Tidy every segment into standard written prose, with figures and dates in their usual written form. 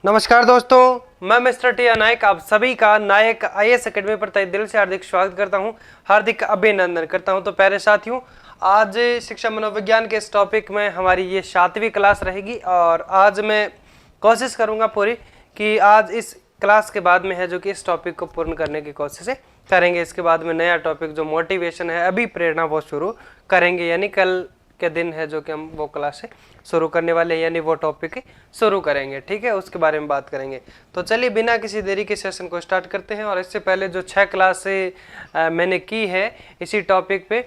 नमस्कार दोस्तों, मैं मिस्टर टी नायक आप सभी का नायक आईएएस एकेडमी पर तहे दिल से हार्दिक स्वागत करता हूं, हार्दिक अभिनंदन करता हूं। तो प्यारे साथियों, आज शिक्षा मनोविज्ञान के इस टॉपिक में हमारी ये 7वीं क्लास रहेगी और आज मैं कोशिश करूंगा पूरी कि आज इस क्लास के बाद में है जो कि इस टॉपिक को पूर्ण करने की कोशिश करेंगे। इसके बाद में नया टॉपिक जो मोटिवेशन है, अभी प्रेरणा, वो शुरू करेंगे, यानी कल के दिन है जो कि हम वो क्लास शुरू करने वाले हैं, यानी वो टॉपिक शुरू करेंगे। ठीक है, उसके बारे में बात करेंगे। तो चलिए बिना किसी देरी के सेशन को स्टार्ट करते हैं। और इससे पहले जो 6 क्लासें मैंने की है इसी टॉपिक पे,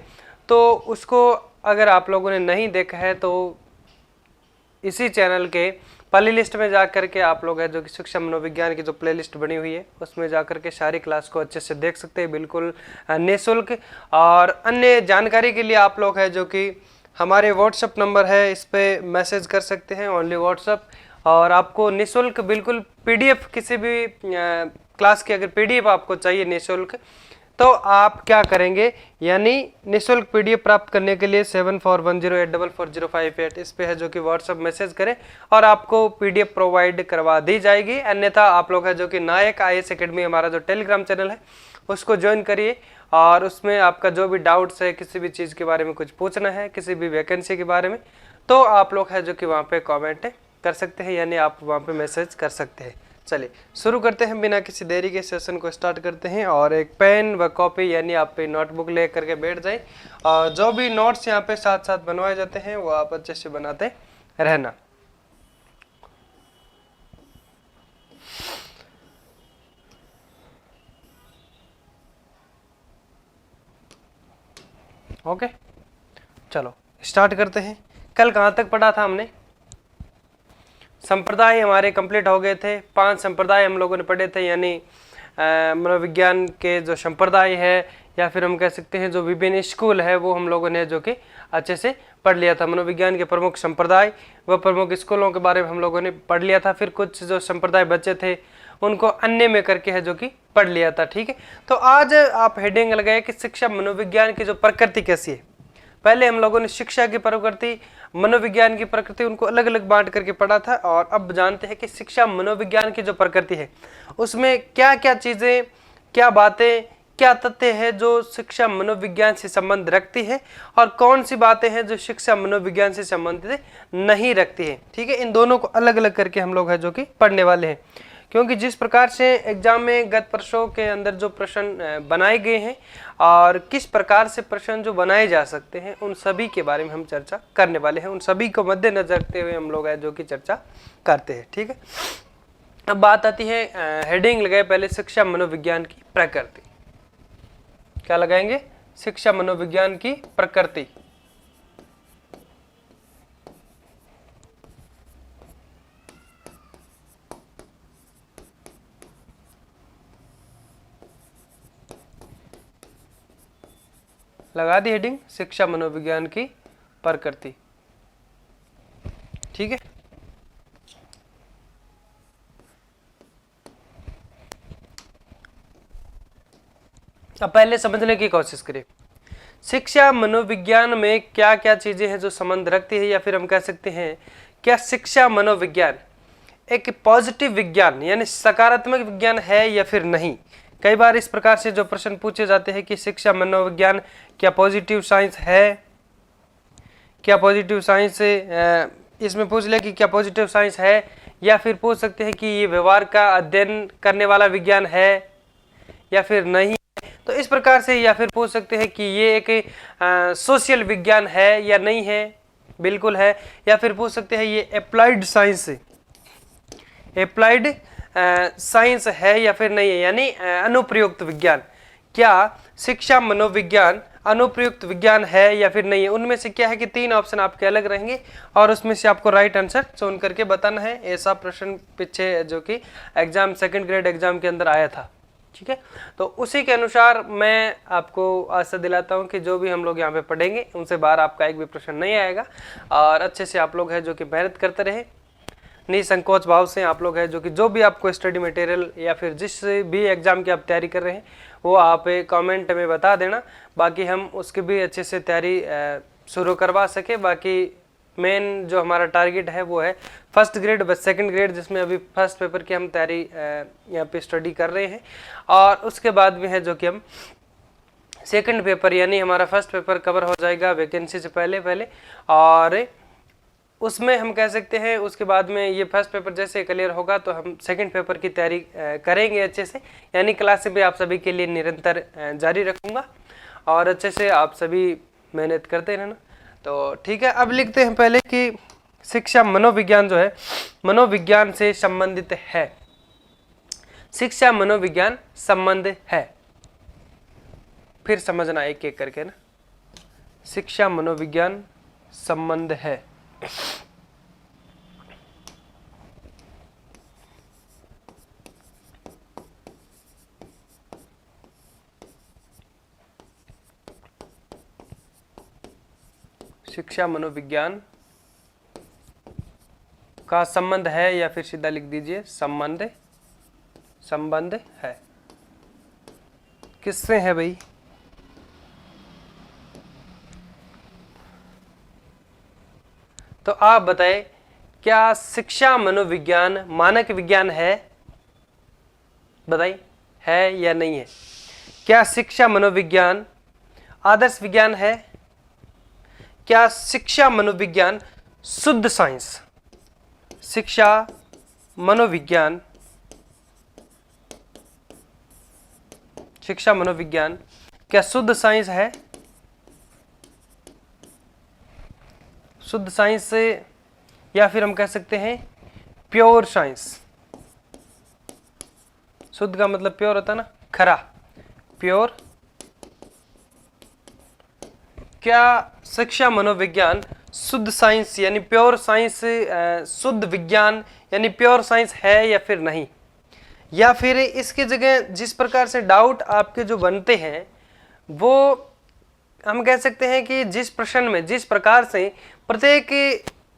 तो उसको अगर आप लोगों ने नहीं देखा है तो इसी चैनल के प्ले लिस्ट में जा करके आप लोग है जो कि शिक्षा मनोविज्ञान की जो प्ले लिस्ट बनी हुई है उसमें जा करके सारी क्लास को अच्छे से देख सकते हैं, बिल्कुल निःशुल्क। और अन्य जानकारी के लिए आप लोग है जो कि हमारे व्हाट्सएप नंबर है, इस पे मैसेज कर सकते हैं, ओनली व्हाट्सएप। और आपको निःशुल्क बिल्कुल पीडीएफ, किसी भी क्लास की अगर पीडीएफ आपको चाहिए निःशुल्क, तो आप क्या करेंगे, यानी निःशुल्क पीडीएफ प्राप्त करने के लिए 7410844058 इस पे है जो कि व्हाट्सएप मैसेज करें और आपको पीडीएफ प्रोवाइड करवा दी जाएगी। अन्यथा आप लोग है जो कि नायक आईएएस एकेडमी हमारा जो टेलीग्राम चैनल है उसको ज्वाइन करिए और उसमें आपका जो भी डाउट्स है, किसी भी चीज़ के बारे में कुछ पूछना है, किसी भी वैकेंसी के बारे में, तो आप लोग है जो कि वहाँ पे कमेंट कर सकते हैं, यानी आप वहाँ पे मैसेज कर सकते हैं। चलिए शुरू करते हैं, बिना किसी देरी के सेशन को स्टार्ट करते हैं। और एक पेन व कॉपी यानी आप पे नोटबुक ले करके बैठ जाए और जो भी नोट्स यहाँ पे साथ साथ बनवाए जाते हैं वो आप अच्छे से बनाते रहना। ओके, चलो स्टार्ट करते हैं। कल कहाँ तक पढ़ा था हमने? संप्रदाय हमारे कंप्लीट हो गए थे। 5 संप्रदाय हम लोगों ने पढ़े थे, यानी मनोविज्ञान के जो संप्रदाय है या फिर हम कह सकते हैं जो विभिन्न स्कूल है वो हम लोगों ने जो कि अच्छे से पढ़ लिया था। मनोविज्ञान के प्रमुख संप्रदाय व प्रमुख स्कूलों के बारे में हम लोगों ने पढ़ लिया था। फिर कुछ जो संप्रदाय बचे थे उनको अन्य में करके है जो कि पढ़ लिया था। ठीक है, तो आज आप हेडिंग लगाए कि शिक्षा मनोविज्ञान की जो प्रकृति कैसी है। पहले हम लोगों ने शिक्षा की प्रकृति, मनोविज्ञान की प्रकृति, उनको अलग अलग बांट करके पढ़ा था। और अब जानते हैं कि शिक्षा मनोविज्ञान की जो प्रकृति है उसमें क्या क्या चीजें, क्या बातें, क्या तथ्य है जो शिक्षा मनोविज्ञान से संबंध रखती है और कौन सी बातें हैं जो शिक्षा मनोविज्ञान से संबंधित नहीं रखती है। ठीक है, इन दोनों को अलग अलग करके हम लोग है जो कि पढ़ने वाले हैं, क्योंकि जिस प्रकार से एग्जाम में गत वर्षों के अंदर जो प्रश्न बनाए गए हैं और किस प्रकार से प्रश्न जो बनाए जा सकते हैं उन सभी के बारे में हम चर्चा करने वाले हैं। उन सभी को मद्देनजर रखते हुए हम लोग है जो कि चर्चा करते हैं। ठीक है, अब बात आती है, हेडिंग लगाए पहले शिक्षा मनोविज्ञान की प्रकृति। क्या लगाएंगे? शिक्षा मनोविज्ञान की प्रकृति। लगा दी हेडिंग, शिक्षा मनोविज्ञान की प्रकृति। ठीक है, अब पहले समझने की कोशिश करें शिक्षा मनोविज्ञान में क्या क्या चीजें हैं जो संबंध रखती है, या फिर हम कह सकते हैं क्या शिक्षा मनोविज्ञान एक पॉजिटिव विज्ञान यानी सकारात्मक विज्ञान है या फिर नहीं। कई बार इस प्रकार से जो प्रश्न पूछे जाते हैं कि शिक्षा मनोविज्ञान क्या पॉजिटिव साइंस है, क्या पॉजिटिव साइंस इसमें पूछ ले कि क्या पॉजिटिव साइंस है, या फिर पूछ सकते हैं कि ये व्यवहार का अध्ययन करने वाला विज्ञान है या फिर नहीं। तो इस प्रकार से, या फिर पूछ सकते हैं कि ये एक सोशल विज्ञान है या नहीं है, बिल्कुल है। या फिर पूछ सकते हैं ये अप्लाइड साइंस, अप्लाइड साइंस है या फिर नहीं है, यानी अनुप्रयुक्त विज्ञान। क्या शिक्षा मनोविज्ञान अनुप्रयुक्त विज्ञान है या फिर नहीं है। उनमें से क्या है कि 3 ऑप्शन आपके अलग रहेंगे और उसमें से आपको राइट आंसर चुन करके बताना है। ऐसा प्रश्न पीछे जो कि एग्जाम, 2nd ग्रेड एग्जाम के अंदर आया था। ठीक है, तो उसी के अनुसार मैं आपको आशा दिलाता हूं कि जो भी हम लोग यहाँ पे पढ़ेंगे उनसे बाहर आपका एक भी प्रश्न नहीं आएगा। और अच्छे से आप लोग है जो कि मेहनत करते रहे, निसंकोच भाव से आप लोग है जो कि जो भी आपको स्टडी मटेरियल या फिर जिस भी एग्जाम की आप तैयारी कर रहे हैं वो आप कमेंट में बता देना, बाकी हम उसकी भी अच्छे से तैयारी शुरू करवा सके। बाकी मेन जो हमारा टारगेट है वो है फर्स्ट ग्रेड व सेकंड ग्रेड, जिसमें अभी फर्स्ट पेपर की हम तैयारी यहाँ पे स्टडी कर रहे हैं, और उसके बाद में है जो कि हम सेकंड पेपर यानी हमारा फर्स्ट पेपर कवर हो जाएगा वैकेंसी से पहले पहले, और उसमें हम कह सकते हैं उसके बाद में ये फर्स्ट पेपर जैसे क्लियर होगा तो हम सेकंड पेपर की तैयारी करेंगे अच्छे से, यानी क्लास भी आप सभी के लिए निरंतर जारी रखूँगा और अच्छे से आप सभी मेहनत करते रहना। तो ठीक है, अब लिखते हैं पहले कि शिक्षा मनोविज्ञान जो है मनोविज्ञान से संबंधित है। शिक्षा मनोविज्ञान संबंध है, फिर समझना एक एक करके ना। शिक्षा मनोविज्ञान संबंध है। शिक्षा मनोविज्ञान का संबंध है, या फिर सीधा लिख दीजिए संबंध है। किससे है भाई? तो आप बताएं, क्या शिक्षा मनोविज्ञान मानक विज्ञान है? बताइए, है या नहीं है? क्या शिक्षा मनोविज्ञान आदर्श विज्ञान है? क्या शिक्षा मनोविज्ञान शुद्ध साइंस, शिक्षा मनोविज्ञान क्या शुद्ध साइंस है? शुद्ध साइंस से, या फिर हम कह सकते हैं प्योर साइंस। शुद्ध का मतलब प्योर होता है ना, खरा, प्योर। क्या शिक्षा मनोविज्ञान शुद्ध साइंस यानी प्योर साइंस, शुद्ध विज्ञान यानी प्योर साइंस है या फिर नहीं? या फिर इसके जगह जिस प्रकार से डाउट आपके जो बनते हैं वो हम कह सकते हैं कि जिस प्रश्न में जिस प्रकार से प्रत्येक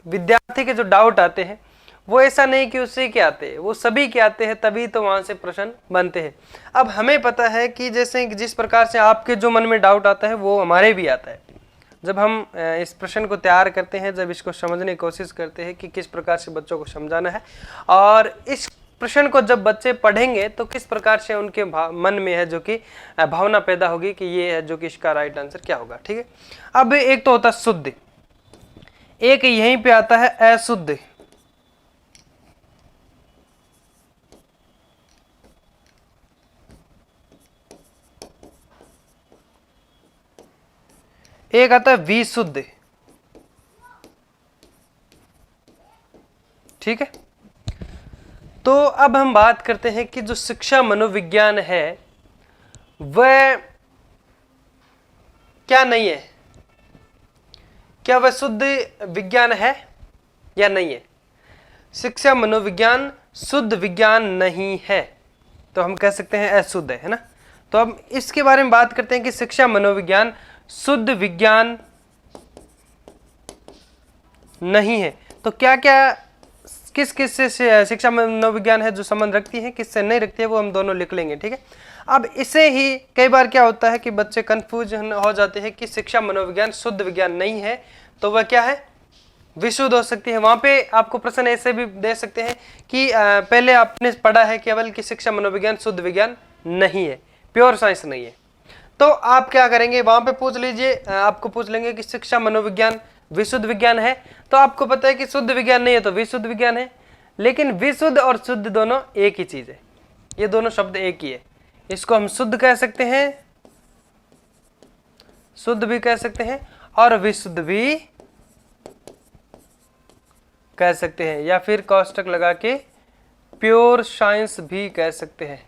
विद्यार्थी के जो डाउट आते हैं वो ऐसा नहीं कि उससे के आते हैं, वो सभी के आते हैं, तभी तो वहाँ से प्रश्न बनते हैं। अब हमें पता है कि जैसे जिस प्रकार से आपके जो मन में डाउट आता है वो हमारे भी आता है। जब हम इस प्रश्न को तैयार करते हैं, जब इसको समझने की कोशिश करते हैं कि किस प्रकार से बच्चों को समझाना है, और इस प्रश्न को जब बच्चे पढ़ेंगे तो किस प्रकार से उनके मन में है जो कि भावना पैदा होगी कि ये है जो कि इसका राइट आंसर क्या होगा। ठीक है, अब एक तो होता है शुद्ध, एक यहीं पे आता है अशुद्ध। एक आता है विशुद्ध। ठीक है, तो अब हम बात करते हैं कि जो शिक्षा मनोविज्ञान है वह क्या नहीं है, क्या वह शुद्ध विज्ञान है या नहीं है? शिक्षा मनोविज्ञान शुद्ध विज्ञान नहीं है, तो हम कह सकते हैं अशुद्ध है ना। तो हम इसके बारे में बात करते हैं कि शिक्षा मनोविज्ञान शुद्ध विज्ञान नहीं है, तो क्या क्या किस किस से शिक्षा मनोविज्ञान है जो संबंध रखती है, किससे नहीं रखती है, वो हम दोनों लिख लेंगे। ठीक है, अब इसे ही कई बार क्या होता है कि बच्चे कंफ्यूज हो जाते हैं कि शिक्षा मनोविज्ञान शुद्ध विज्ञान नहीं है तो वह क्या है, विशुद्ध हो सकती है। वहां पे आपको प्रश्न ऐसे भी दे सकते हैं कि पहले आपने पढ़ा है केवल कि शिक्षा मनोविज्ञान शुद्ध विज्ञान नहीं है, प्योर साइंस नहीं है, तो आप क्या करेंगे, वहां पे पूछ लीजिए, आपको पूछ लेंगे कि शिक्षा मनोविज्ञान विशुद्ध विज्ञान है, तो आपको पता है कि शुद्ध विज्ञान नहीं है तो विशुद्ध विज्ञान है, लेकिन विशुद्ध और शुद्ध दोनों एक ही चीज है, ये दोनों शब्द एक ही है। इसको हम शुद्ध कह सकते हैं, शुद्ध भी कह सकते हैं और विशुद्ध भी कह सकते हैं, या फिर कोष्टक लगा के प्योर साइंस भी कह सकते हैं।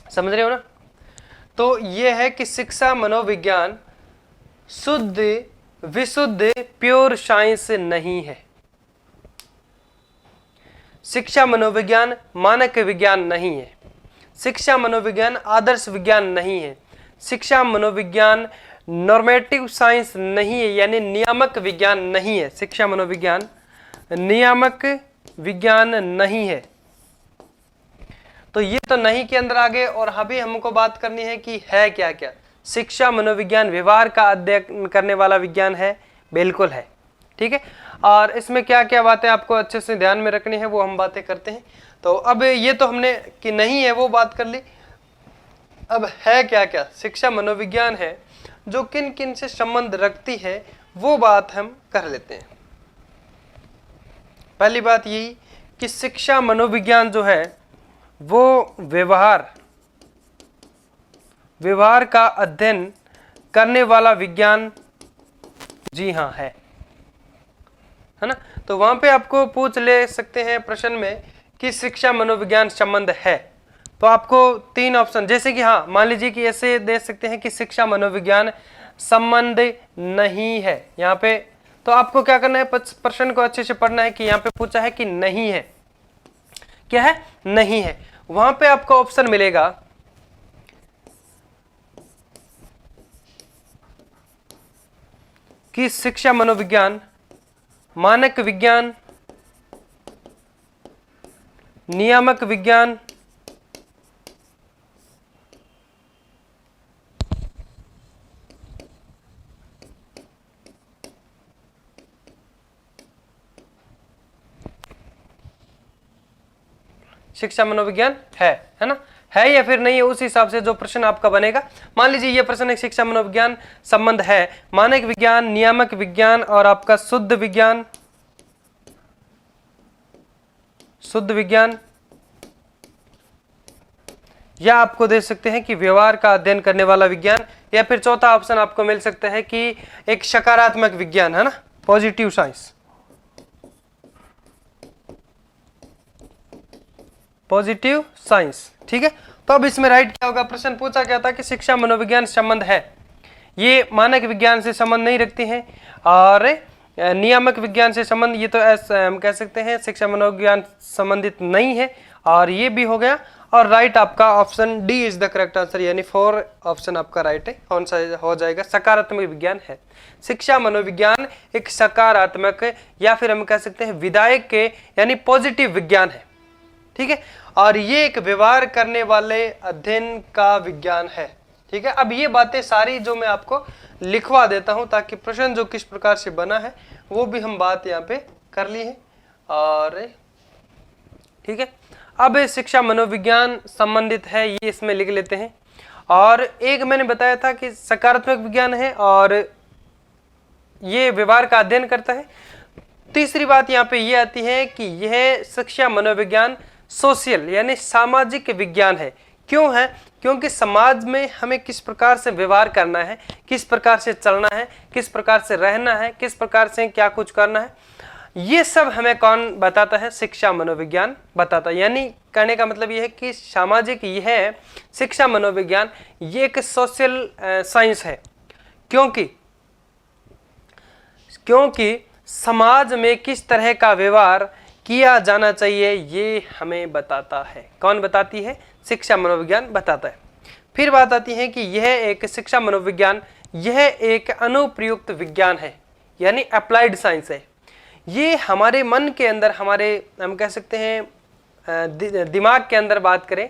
समझ रहे हो ना? तो यह है कि शिक्षा मनोविज्ञान शुद्ध विशुद्ध प्योर साइंस नहीं है। शिक्षा मनोविज्ञान मानक विज्ञान नहीं है, शिक्षा मनोविज्ञान आदर्श विज्ञान नहीं है, शिक्षा मनोविज्ञान नॉर्मेटिव साइंस नहीं है यानी नियामक विज्ञान नहीं है, शिक्षा मनोविज्ञान नियामक विज्ञान नहीं है। तो ये तो नहीं के अंदर आ गए, और अभी हमको बात करनी है कि है क्या क्या। शिक्षा मनोविज्ञान व्यवहार का अध्ययन करने वाला विज्ञान है, बिल्कुल है, ठीक है। और इसमें क्या क्या बातें आपको अच्छे से ध्यान में रखनी है वो हम बातें करते हैं। तो अब ये तो हमने कि नहीं है वो बात कर ली। अब है क्या क्या शिक्षा मनोविज्ञान है जो किन किन से संबंध रखती है वो बात हम कर लेते हैं। पहली बात यही कि शिक्षा मनोविज्ञान जो है वो व्यवहार का अध्ययन करने वाला विज्ञान, जी हाँ है ना। तो वहां पे आपको पूछ ले सकते हैं प्रश्न में कि शिक्षा मनोविज्ञान संबंध है, तो आपको 3 ऑप्शन, जैसे कि हाँ मान लीजिए कि ऐसे दे सकते हैं कि शिक्षा मनोविज्ञान संबंध नहीं है यहाँ पे, तो आपको क्या करना है, प्रश्न को अच्छे से पढ़ना है कि यहाँ पे पूछा है कि नहीं है, क्या है, नहीं है। वहां पे आपको ऑप्शन मिलेगा कि शिक्षा मनोविज्ञान मानक विज्ञान, नियामक विज्ञान, शिक्षा मनोविज्ञान है ना, है या फिर नहीं है, उस हिसाब से जो प्रश्न आपका बनेगा। मान लीजिए ये प्रश्न है शिक्षा मनोविज्ञान संबंध है मानक विज्ञान, नियामक विज्ञान और आपका शुद्ध विज्ञान, या आपको दे सकते हैं कि व्यवहार का अध्ययन करने वाला विज्ञान, या फिर चौथा ऑप्शन आपको मिल सकता है कि एक सकारात्मक विज्ञान, है ना, पॉजिटिव साइंस, ठीक है। तो अब इसमें राइट क्या होगा, प्रश्न पूछा क्या था कि शिक्षा मनोविज्ञान संबंध है, ये मानक विज्ञान से संबंध नहीं रखती हैं और नियामक विज्ञान से संबंध, ये तो हम कह सकते हैं शिक्षा मनोविज्ञान संबंधित नहीं है, और ये भी हो गया। और राइट आपका option D is the correct answer, यानी 4 ऑप्शन आपका राइट है, कौन सा हो जाएगा, सकारात्मक विज्ञान है। शिक्षा मनोविज्ञान एक सकारात्मक या फिर हम कह सकते हैं विधायक के यानी पॉजिटिव विज्ञान है, ठीक है। और ये एक व्यवहार करने वाले अध्ययन का विज्ञान है, ठीक है। अब ये बातें सारी जो मैं आपको लिखवा देता हूं ताकि प्रश्न जो किस प्रकार से बना है वो भी हम बात यहाँ पे कर ली है, और ठीक है। अब शिक्षा मनोविज्ञान संबंधित है ये इसमें लिख लेते हैं। और एक मैंने बताया था कि सकारात्मक विज्ञान है और ये व्यवहार का अध्ययन करता है। तीसरी बात यहाँ पे ये आती है कि यह शिक्षा मनोविज्ञान सोशल यानी सामाजिक विज्ञान है। क्यों है, क्योंकि समाज में हमें किस प्रकार से व्यवहार करना है, किस प्रकार से चलना है, किस प्रकार से रहना है, किस प्रकार से क्या कुछ करना है, ये सब हमें कौन बताता है, शिक्षा मनोविज्ञान बताता है। यानी कहने का मतलब ये है कि सामाजिक ये है शिक्षा मनोविज्ञान, ये एक सोशल साइंस है, क्योंकि समाज में किस तरह का व्यवहार किया जाना चाहिए ये हमें बताता है। कौन बताती है, शिक्षा मनोविज्ञान बताता है। फिर बात आती है कि यह एक शिक्षा मनोविज्ञान, यह एक अनुप्रयुक्त विज्ञान है, यानी अप्लाइड साइंस है। ये हमारे मन के अंदर, हमारे हम कह सकते हैं दिमाग के अंदर बात करें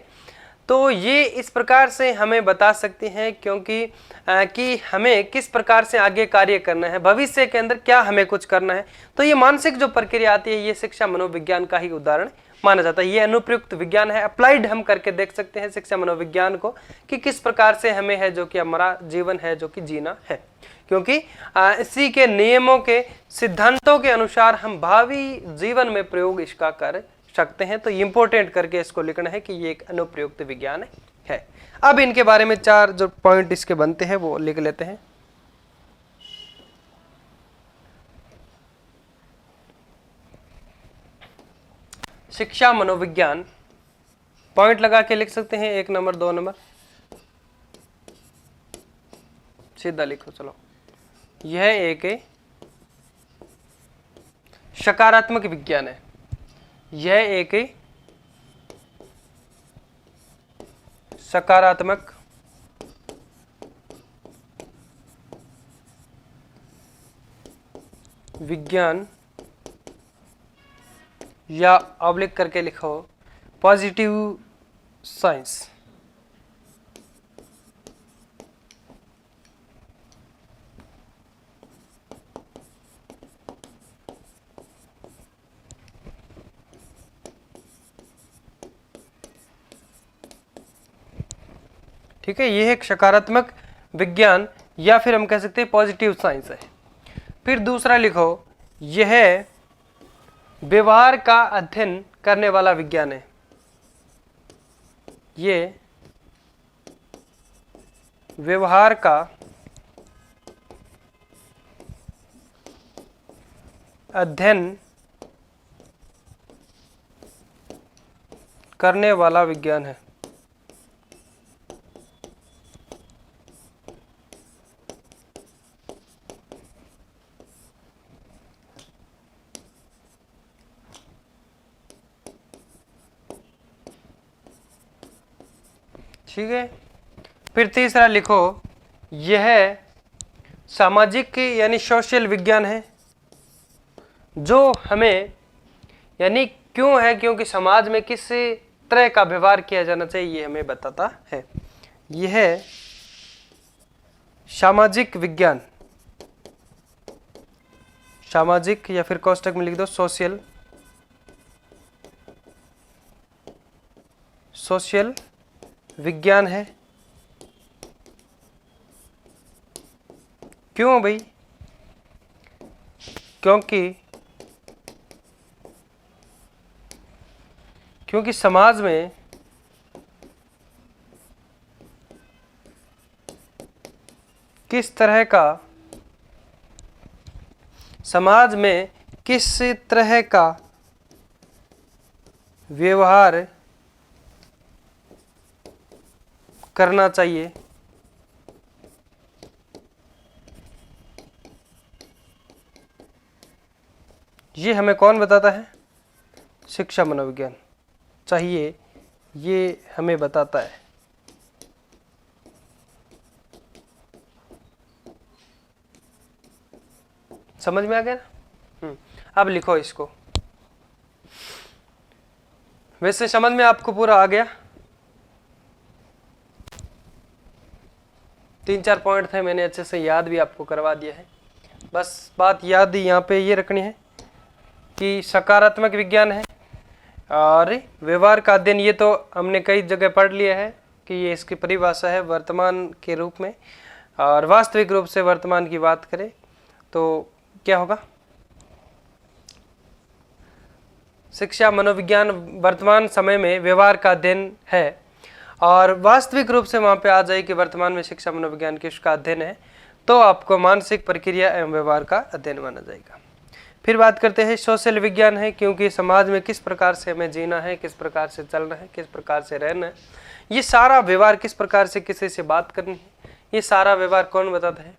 तो ये इस प्रकार से हमें बता सकती हैं क्योंकि कि हमें किस प्रकार से आगे कार्य करना है, भविष्य के अंदर क्या हमें कुछ करना है। तो ये मानसिक जो प्रक्रिया आती है ये शिक्षा मनोविज्ञान का ही उदाहरण माना जाता है। ये अनुप्रयुक्त विज्ञान है, अप्लाइड हम करके देख सकते हैं शिक्षा मनोविज्ञान को कि किस प्रकार से हमें है जो कि हमारा जीवन है जो कि जीना है, क्योंकि इसी के नियमों के सिद्धांतों के अनुसार हम भावी जीवन में प्रयोग इसका कर सकते हैं। तो इंपोर्टेंट करके इसको लिखना है कि ये एक अनुप्रयुक्त विज्ञान है। अब इनके बारे में 4 जो पॉइंट इसके बनते हैं वो लिख लेते हैं। शिक्षा मनोविज्ञान पॉइंट लगा के लिख सकते हैं, 1 नंबर 2 नंबर सीधा लिखो। चलो, यह एक सकारात्मक विज्ञान है, यह एक सकारात्मक विज्ञान, या ऑब्लिक करके लिखो पॉजिटिव साइंस। ठीक है, यह एक सकारात्मक विज्ञान या फिर हम कह सकते हैं पॉजिटिव साइंस है। फिर दूसरा लिखो, यह व्यवहार का अध्ययन करने वाला विज्ञान है। ये व्यवहार का अध्ययन करने वाला विज्ञान है। ठीक है, फिर तीसरा लिखो, यह सामाजिक यानी सोशल विज्ञान है, जो हमें यानी क्यों है, क्योंकि समाज में किस तरह का व्यवहार किया जाना चाहिए ये हमें बताता है। यह सामाजिक विज्ञान, सामाजिक या फिर कोष्टक में लिख दो सोशल, सोशल विज्ञान है। क्यों भाई? क्योंकि समाज में किस तरह का व्यवहार करना चाहिए, ये हमें कौन बताता है? शिक्षा मनोविज्ञान चाहिए, ये हमें बताता है। समझ में आ गया ना? अब लिखो इसको। वैसे समझ में आपको पूरा आ गया? 3-4 पॉइंट थे, मैंने अच्छे से याद भी आपको करवा दिया है। बस बात याद यहाँ पे ये रखनी है कि सकारात्मक विज्ञान है और व्यवहार का अध्ययन, ये तो हमने कई जगह पढ़ लिया है कि ये इसकी परिभाषा है वर्तमान के रूप में, और वास्तविक रूप से वर्तमान की बात करें तो क्या होगा? शिक्षा मनोविज्ञान वर्तमान समय में व्यवहार का अध्ययन है, और वास्तविक रूप से वहाँ पे आ जाए कि वर्तमान में शिक्षा मनोविज्ञान किसका अध्ययन है, तो आपको मानसिक प्रक्रिया एवं व्यवहार का अध्ययन माना जाएगा। फिर बात करते हैं सोशल विज्ञान है, क्योंकि समाज में किस प्रकार से हमें जीना है, किस प्रकार से चलना है, किस प्रकार से रहना है, ये सारा व्यवहार, किस प्रकार से किसी से बात करनी है, ये सारा व्यवहार कौन बताता है?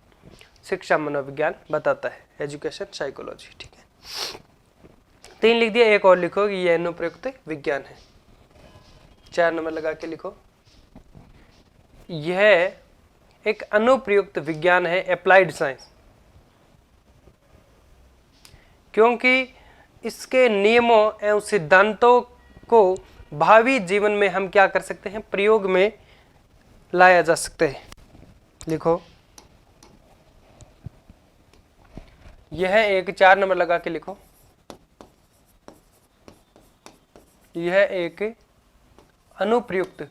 शिक्षा मनोविज्ञान बताता है, एजुकेशन साइकोलॉजी। ठीक है, 3 लिख दिया, एक और लिखो कि यह अनुप्रयुक्त विज्ञान है। 4 नंबर लगा के लिखो, यह एक अनुप्रयुक्त विज्ञान है, अप्लाइड साइंस, क्योंकि इसके नियमों एवं सिद्धांतों को भावी जीवन में हम क्या कर सकते हैं? प्रयोग में लाया जा सकते हैं। लिखो, यह एक 4 नंबर लगा के लिखो, यह एक अनुप्रयुक्त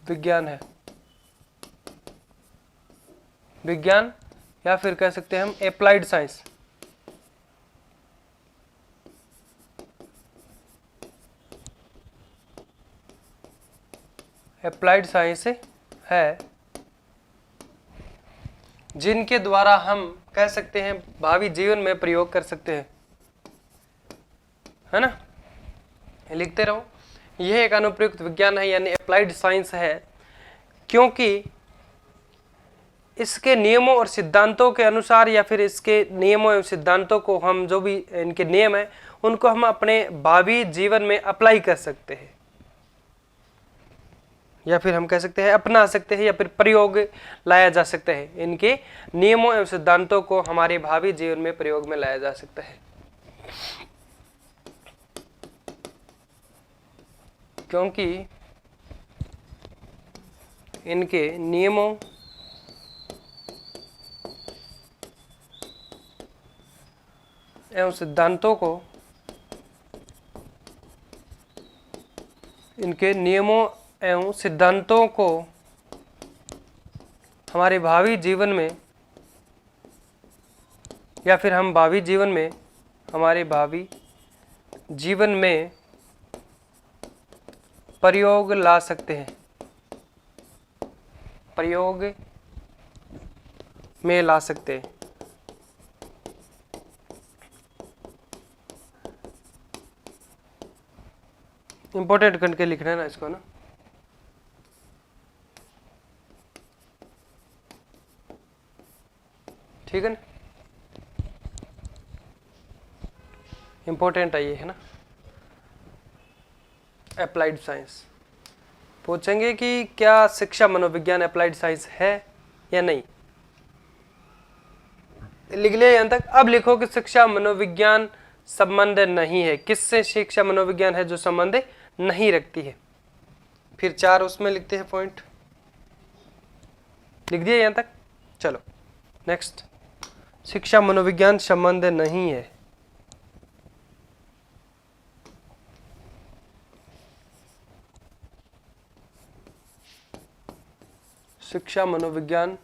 विज्ञान है। विज्ञान या फिर कह सकते हैं हम अप्लाइड साइंस। अप्लाइड साइंस है जिनके द्वारा हम कह सकते हैं भावी जीवन में प्रयोग कर सकते हैं, है ना? लिखते रहो, यह एक अनुप्रयुक्त विज्ञान है यानी अप्लाइड साइंस है, क्योंकि इसके नियमों और सिद्धांतों के अनुसार, या फिर इसके नियमों एवं सिद्धांतों को हम, जो भी इनके नियम है, उनको हम अपने भावी जीवन में अप्लाई कर सकते हैं, या फिर हम कह सकते हैं अपना सकते हैं, या फिर प्रयोग लाया जा सकता है। इनके नियमों एवं सिद्धांतों को हमारे भावी जीवन में प्रयोग में लाया जा सकता है, क्योंकि इनके नियमों एवं सिद्धांतों को इनके नियमों एवं सिद्धांतों को हमारे भावी जीवन में या फिर हम भावी जीवन में हमारे भावी जीवन में प्रयोग ला सकते हैं, प्रयोग में ला सकते हैं। इंपॉर्टेंट करके लिखना है ना इसको ना। ठीक है ना, इंपॉर्टेंट है ये, है ना। अप्लाइड साइंस पूछेंगे कि क्या शिक्षा मनोविज्ञान अप्लाइड साइंस है या नहीं, लिख लिया यहां तक। अब लिखो कि शिक्षा मनोविज्ञान संबंध नहीं है। किससे शिक्षा मनोविज्ञान है जो संबंध नहीं रखती है। फिर 4 उसमें लिखते हैं पॉइंट, लिख दिया यहां तक। चलो नेक्स्ट, शिक्षा मनोविज्ञान संबंध नहीं है। शिक्षा मनोविज्ञान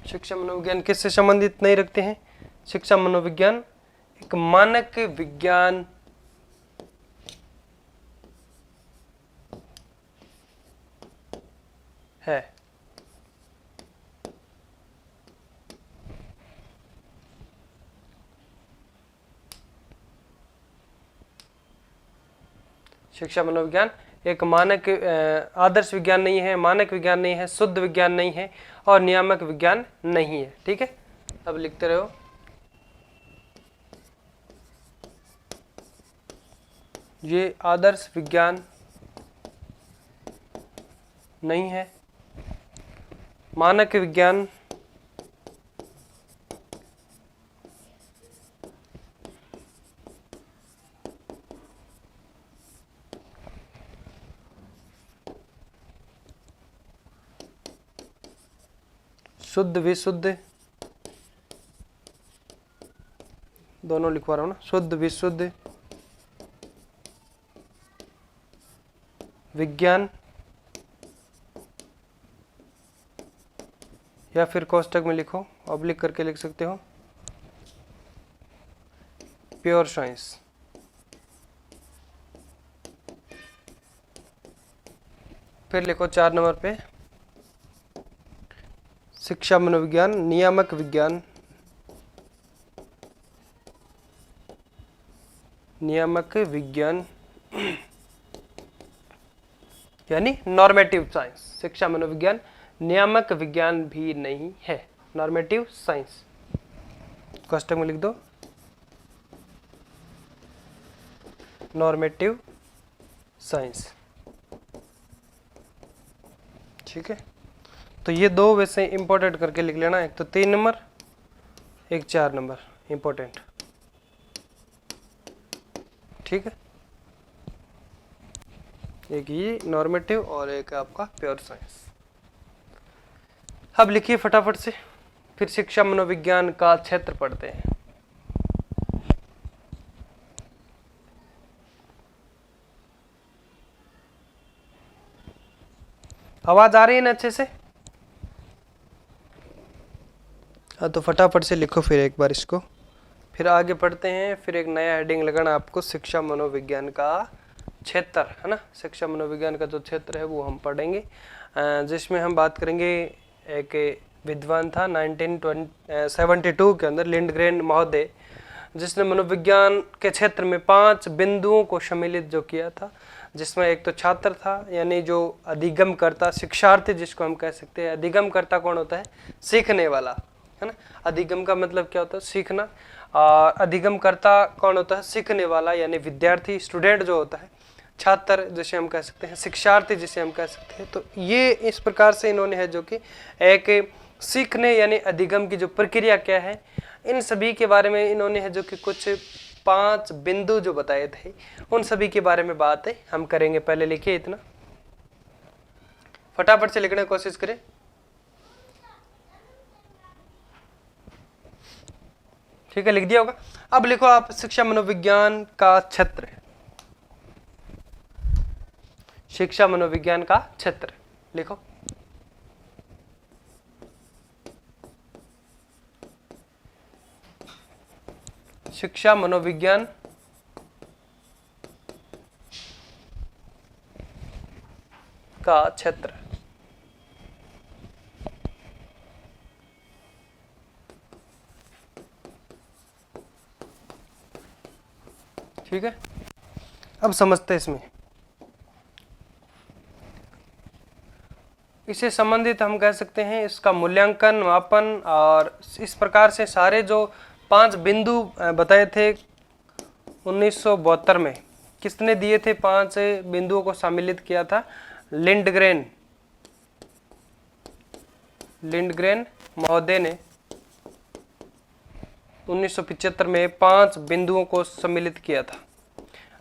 शिक्षा मनोविज्ञान किससे संबंधित नहीं रखते हैं। शिक्षा मनोविज्ञान एक मानक विज्ञान है। शिक्षा मनोविज्ञान एक मानक आदर्श विज्ञान नहीं है, मानक विज्ञान नहीं है, शुद्ध विज्ञान नहीं है और नियामक विज्ञान नहीं है। ठीक है, अब लिखते रहो। ये आदर्श विज्ञान नहीं है, मानक विज्ञान शुद्ध विशुद्ध दोनों लिखवा रहा हूं ना, शुद्ध विशुद्ध विज्ञान या फिर कोष्टक में लिखो, ऑब्लिक करके लिख सकते हो, प्योर साइंस। फिर लिखो 4 नंबर पे, शिक्षा मनोविज्ञान नियामक विज्ञान, नियामक विज्ञान यानी नॉर्मेटिव साइंस। शिक्षा मनोविज्ञान नियामक विज्ञान भी नहीं है, नॉर्मेटिव साइंस। कोष्टक में लिख दो, नॉर्मेटिव साइंस। ठीक है, तो ये 2 वैसे इंपॉर्टेंट करके लिख लेना, एक तो 3 नंबर, एक 4 नंबर इंपॉर्टेंट। ठीक है, एक ये नॉर्मेटिव और एक आपका प्योर साइंस। अब लिखिए फटाफट से, फिर शिक्षा मनोविज्ञान का क्षेत्र पढ़ते हैं। आवाज आ रही है ना अच्छे से? हाँ, तो फटाफट से लिखो फिर एक बार इसको, फिर आगे पढ़ते हैं। फिर एक नया हेडिंग लगाना आपको, शिक्षा मनोविज्ञान का क्षेत्र, है ना। शिक्षा मनोविज्ञान का जो क्षेत्र है वो हम पढ़ेंगे, जिसमें हम बात करेंगे। एक विद्वान था 1972 के अंदर, लिंडग्रेन महोदय, जिसने मनोविज्ञान के क्षेत्र में 5 बिंदुओं को सम्मिलित जो किया था, जिसमें एक तो छात्र था, यानी जो अधिगम करता, शिक्षार्थी जिसको हम कह सकते हैं। अधिगम करता कौन होता है? सीखने वाला, है ना। अधिगम का मतलब क्या होता है? सीखना। और अधिगम करता कौन होता है? सीखने वाला, यानी विद्यार्थी, स्टूडेंट जो होता है। छात्र जिसे हम कह सकते हैं, शिक्षार्थी जिसे हम कह सकते हैं। तो ये इस प्रकार से इन्होंने है जो कि एक सीखने यानी अधिगम की जो प्रक्रिया क्या है, इन सभी के बारे में इन्होंने है जो कि कुछ 5 बिंदु जो बताए थे उन सभी के बारे में बात है हम करेंगे। पहले लिखिए इतना, फटाफट से लिखने की कोशिश करें। ठीक है, लिख दिया होगा। अब लिखो आप शिक्षा मनोविज्ञान का क्षेत्र, शिक्षा मनोविज्ञान का क्षेत्र लिखो। शिक्षा मनोविज्ञान का क्षेत्र। ठीक है, अब समझते हैं इसमें, इससे संबंधित हम कह सकते हैं इसका मूल्यांकन, मापन, और इस प्रकार से सारे जो 5 बिंदु बताए थे 1972 में किसने दिए थे, 5 बिंदुओं को सम्मिलित किया था लिंडग्रेन महोदय ने 1975 में 5 बिंदुओं को सम्मिलित किया था।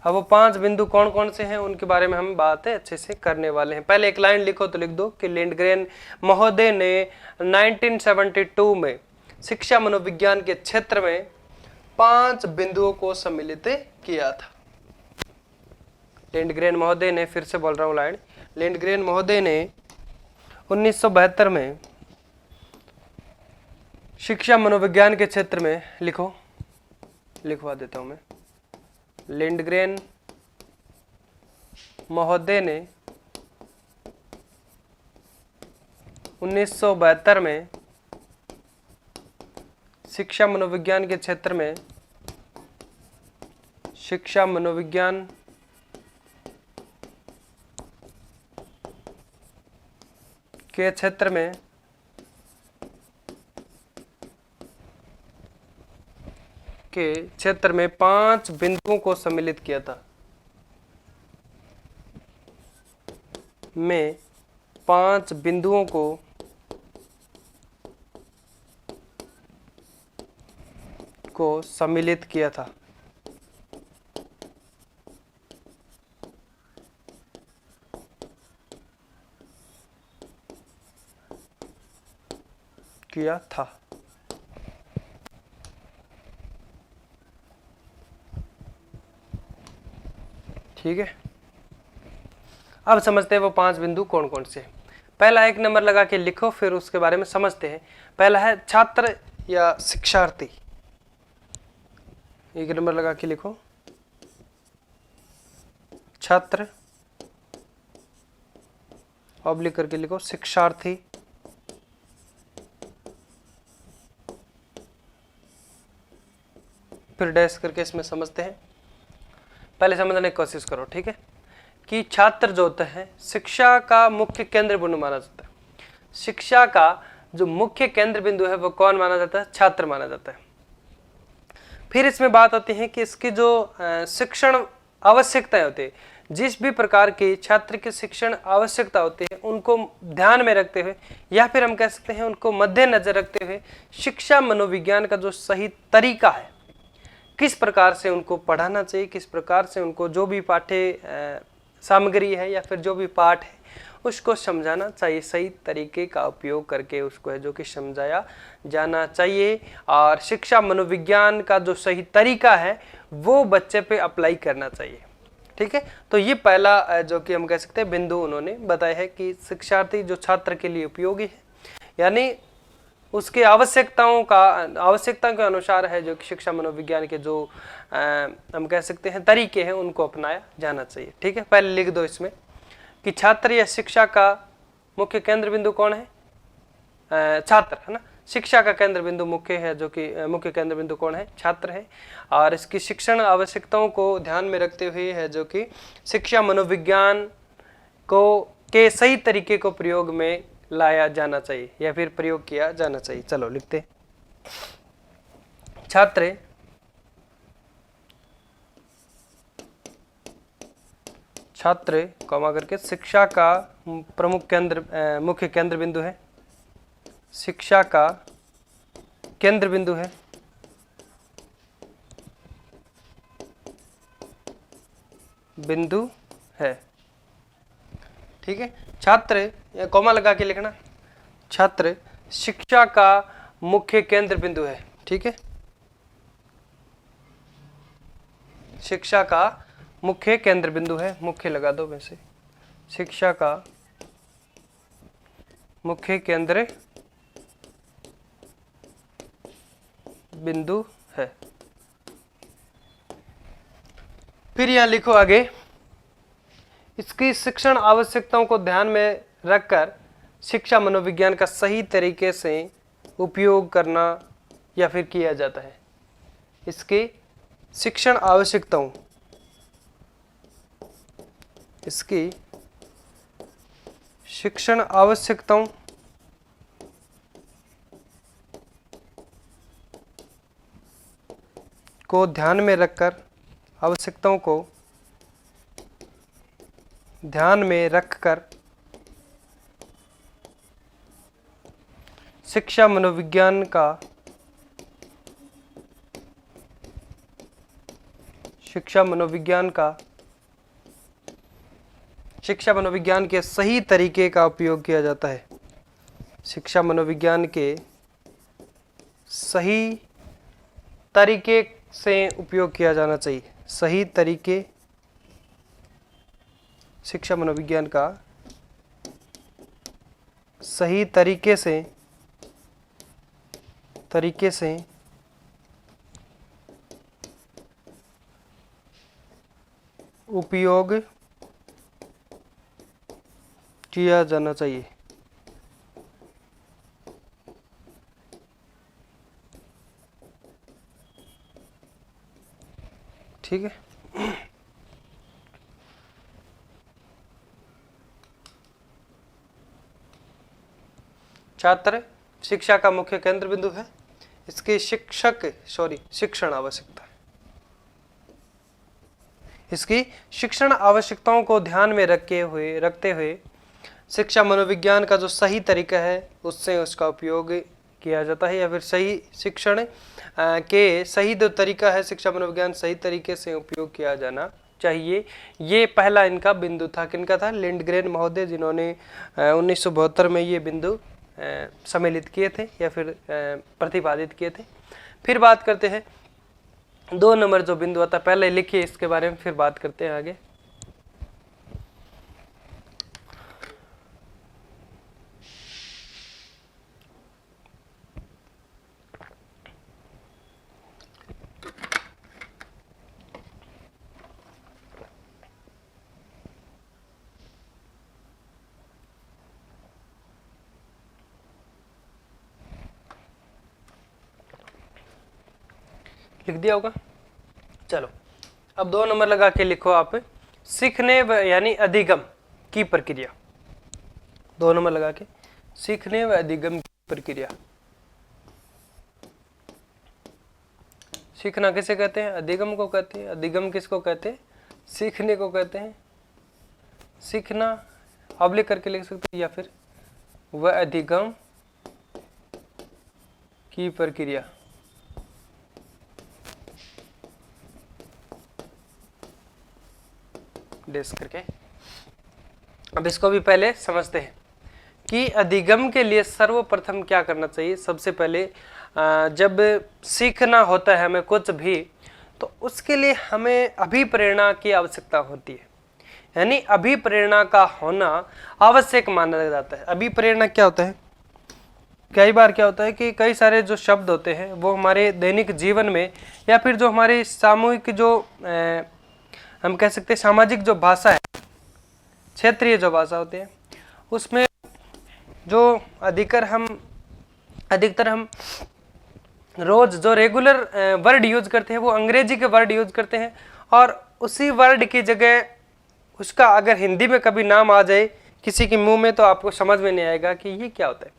अब वो 5 बिंदु कौन कौन से हैं उनके बारे में हम बातें अच्छे से करने वाले हैं। पहले एक लाइन लिखो तो लिख दो कि लिंडग्रेन महोदय ने 1972 में शिक्षा मनोविज्ञान के क्षेत्र में 5 बिंदुओं को सम्मिलित किया था। लिंडग्रेन महोदय ने, फिर से बोल रहा हूं लाइन, लिंडग्रेन महोदय ने 1972 में शिक्षा मनोविज्ञान के क्षेत्र में, लिखो, लिखवा देता हूं मैं, लिंडग्रेन महोदय ने 1972 में शिक्षा मनोविज्ञान के क्षेत्र में, शिक्षा मनोविज्ञान के क्षेत्र में के क्षेत्र में 5 बिंदुओं को सम्मिलित किया था। में 5 बिंदुओं को सम्मिलित किया था। ठीक है, अब समझते हैं वो 5 बिंदु कौन कौन से। पहला 1 नंबर लगा के लिखो, फिर उसके बारे में समझते हैं। पहला है छात्र या शिक्षार्थी। 1 नंबर लगा के लिखो छात्र, ऑब्लिक करके लिखो शिक्षार्थी। फिर डैश करके इसमें समझते हैं। पहले समझने की कोशिश करो, ठीक है, कि छात्र जो होता है शिक्षा का मुख्य केंद्र बिंदु माना जाता है। शिक्षा का जो मुख्य केंद्र बिंदु है वो कौन माना जाता है, छात्र माना जाता है। फिर इसमें बात आती है कि इसकी जो शिक्षण आवश्यकताएं होती है, जिस भी प्रकार की छात्र की शिक्षण आवश्यकता होती है उनको ध्यान में रखते हुए, या फिर हम कह सकते हैं उनको मद्देनजर रखते हुए, शिक्षा मनोविज्ञान का जो सही तरीका है, किस प्रकार से उनको पढ़ाना चाहिए, किस प्रकार से उनको जो भी पाठ्य सामग्री है या फिर जो भी पाठ है उसको समझाना चाहिए, सही तरीके का उपयोग करके उसको है जो कि समझाया जाना चाहिए। और शिक्षा मनोविज्ञान का जो सही तरीका है वो बच्चे पे अप्लाई करना चाहिए। ठीक है, तो ये पहला जो कि हम कह सकते हैं बिंदु उन्होंने बताया है कि शिक्षार्थी जो छात्र के लिए उपयोगी है, यानी उसके आवश्यकता के अनुसार है जो कि शिक्षा मनोविज्ञान के जो हम कह सकते हैं तरीके हैं उनको अपनाया जाना चाहिए। ठीक है, पहले लिख दो इसमें कि छात्र या शिक्षा का मुख्य केंद्र बिंदु कौन है, छात्र है ना। शिक्षा का केंद्र बिंदु मुख्य है, जो कि मुख्य केंद्र बिंदु कौन है, छात्र है। और इसकी शिक्षण आवश्यकताओं को ध्यान में रखते हुए है जो कि शिक्षा मनोविज्ञान के सही तरीके को प्रयोग में लाया जाना चाहिए या फिर प्रयोग किया जाना चाहिए। चलो लिखते, छात्र कॉमा करके शिक्षा का मुख्य केंद्र बिंदु है, शिक्षा का केंद्र बिंदु है। बिंदु है। ठीक है, छात्र, या कॉमा लगा के लिखना, छात्र शिक्षा का मुख्य केंद्र बिंदु है। ठीक है, शिक्षा का मुख्य केंद्र बिंदु है, मुख्य लगा दो वैसे, शिक्षा का मुख्य केंद्र बिंदु है। फिर यहां लिखो आगे, इसकी शिक्षण आवश्यकताओं को ध्यान में रखकर शिक्षा मनोविज्ञान का सही तरीके से उपयोग करना या फिर किया जाता है। इसकी शिक्षण आवश्यकताओं, इसकी शिक्षण आवश्यकताओं को ध्यान में रखकर, आवश्यकताओं को ध्यान में रखकर शिक्षा मनोविज्ञान का, शिक्षा मनोविज्ञान के सही तरीके का उपयोग किया जाता है। शिक्षा मनोविज्ञान के सही तरीके से उपयोग किया जाना चाहिए। सही तरीके, शिक्षा मनोविज्ञान का सही तरीके से उपयोग किया जाना चाहिए। ठीक है, छात्र शिक्षा का मुख्य केंद्र बिंदु है। इसकी शिक्षण आवश्यकता है। इसकी शिक्षण आवश्यकताओं को ध्यान में रखते हुए शिक्षा मनोविज्ञान का जो सही तरीका है उससे उसका उपयोग किया जाता है, या फिर सही शिक्षण के सही जो तरीका है शिक्षा मनोविज्ञान सही तरीके से उपयोग किया जाना चाहिए। ये पहला इनका बिंदु था। किनका था? लिंडग्रेन महोदय, जिन्होंने 1972 में ये बिंदु सम्मिलित किए थे या फिर प्रतिपादित किए थे। फिर बात करते हैं 2 नंबर जो बिंदु आता है, पहले लिखिए इसके बारे में, फिर बात करते हैं आगे। लिख दिया होगा। चलो अब 2 नंबर लगा के लिखो आप, सीखने यानी अधिगम की प्रक्रिया। 2 नंबर लगा के, सीखने व अधिगम की प्रक्रिया। सीखना किसे कहते हैं? अधिगम को कहते हैं। अधिगम किसको कहते हैं? सीखने को कहते हैं। सीखना ऑब्लिक करके लिख सकते हैं, या फिर वह अधिगम की प्रक्रिया। डेस करके। अब इसको भी पहले समझते हैं कि अधिगम के लिए सर्वप्रथम क्या करना चाहिए। सबसे पहले जब सीखना होता है हमें कुछ भी, तो उसके लिए हमें अभिप्रेरणा की आवश्यकता होती है, यानी अभिप्रेरणा का होना आवश्यक माना जाता है। अभिप्रेरणा क्या होता है? कई बार क्या होता है कि कई सारे जो शब्द होते हैं वो हमारे दैनिक जीवन में, या फिर जो हमारी सामूहिक जो हम कह सकते हैं सामाजिक जो भाषा है, क्षेत्रीय जो भाषा होती है, उसमें जो अधिकतर हम रोज जो रेगुलर वर्ड यूज करते हैं वो अंग्रेजी के वर्ड यूज करते हैं, और उसी वर्ड की जगह उसका अगर हिंदी में कभी नाम आ जाए किसी के मुंह में, तो आपको समझ में नहीं आएगा कि ये क्या होता है।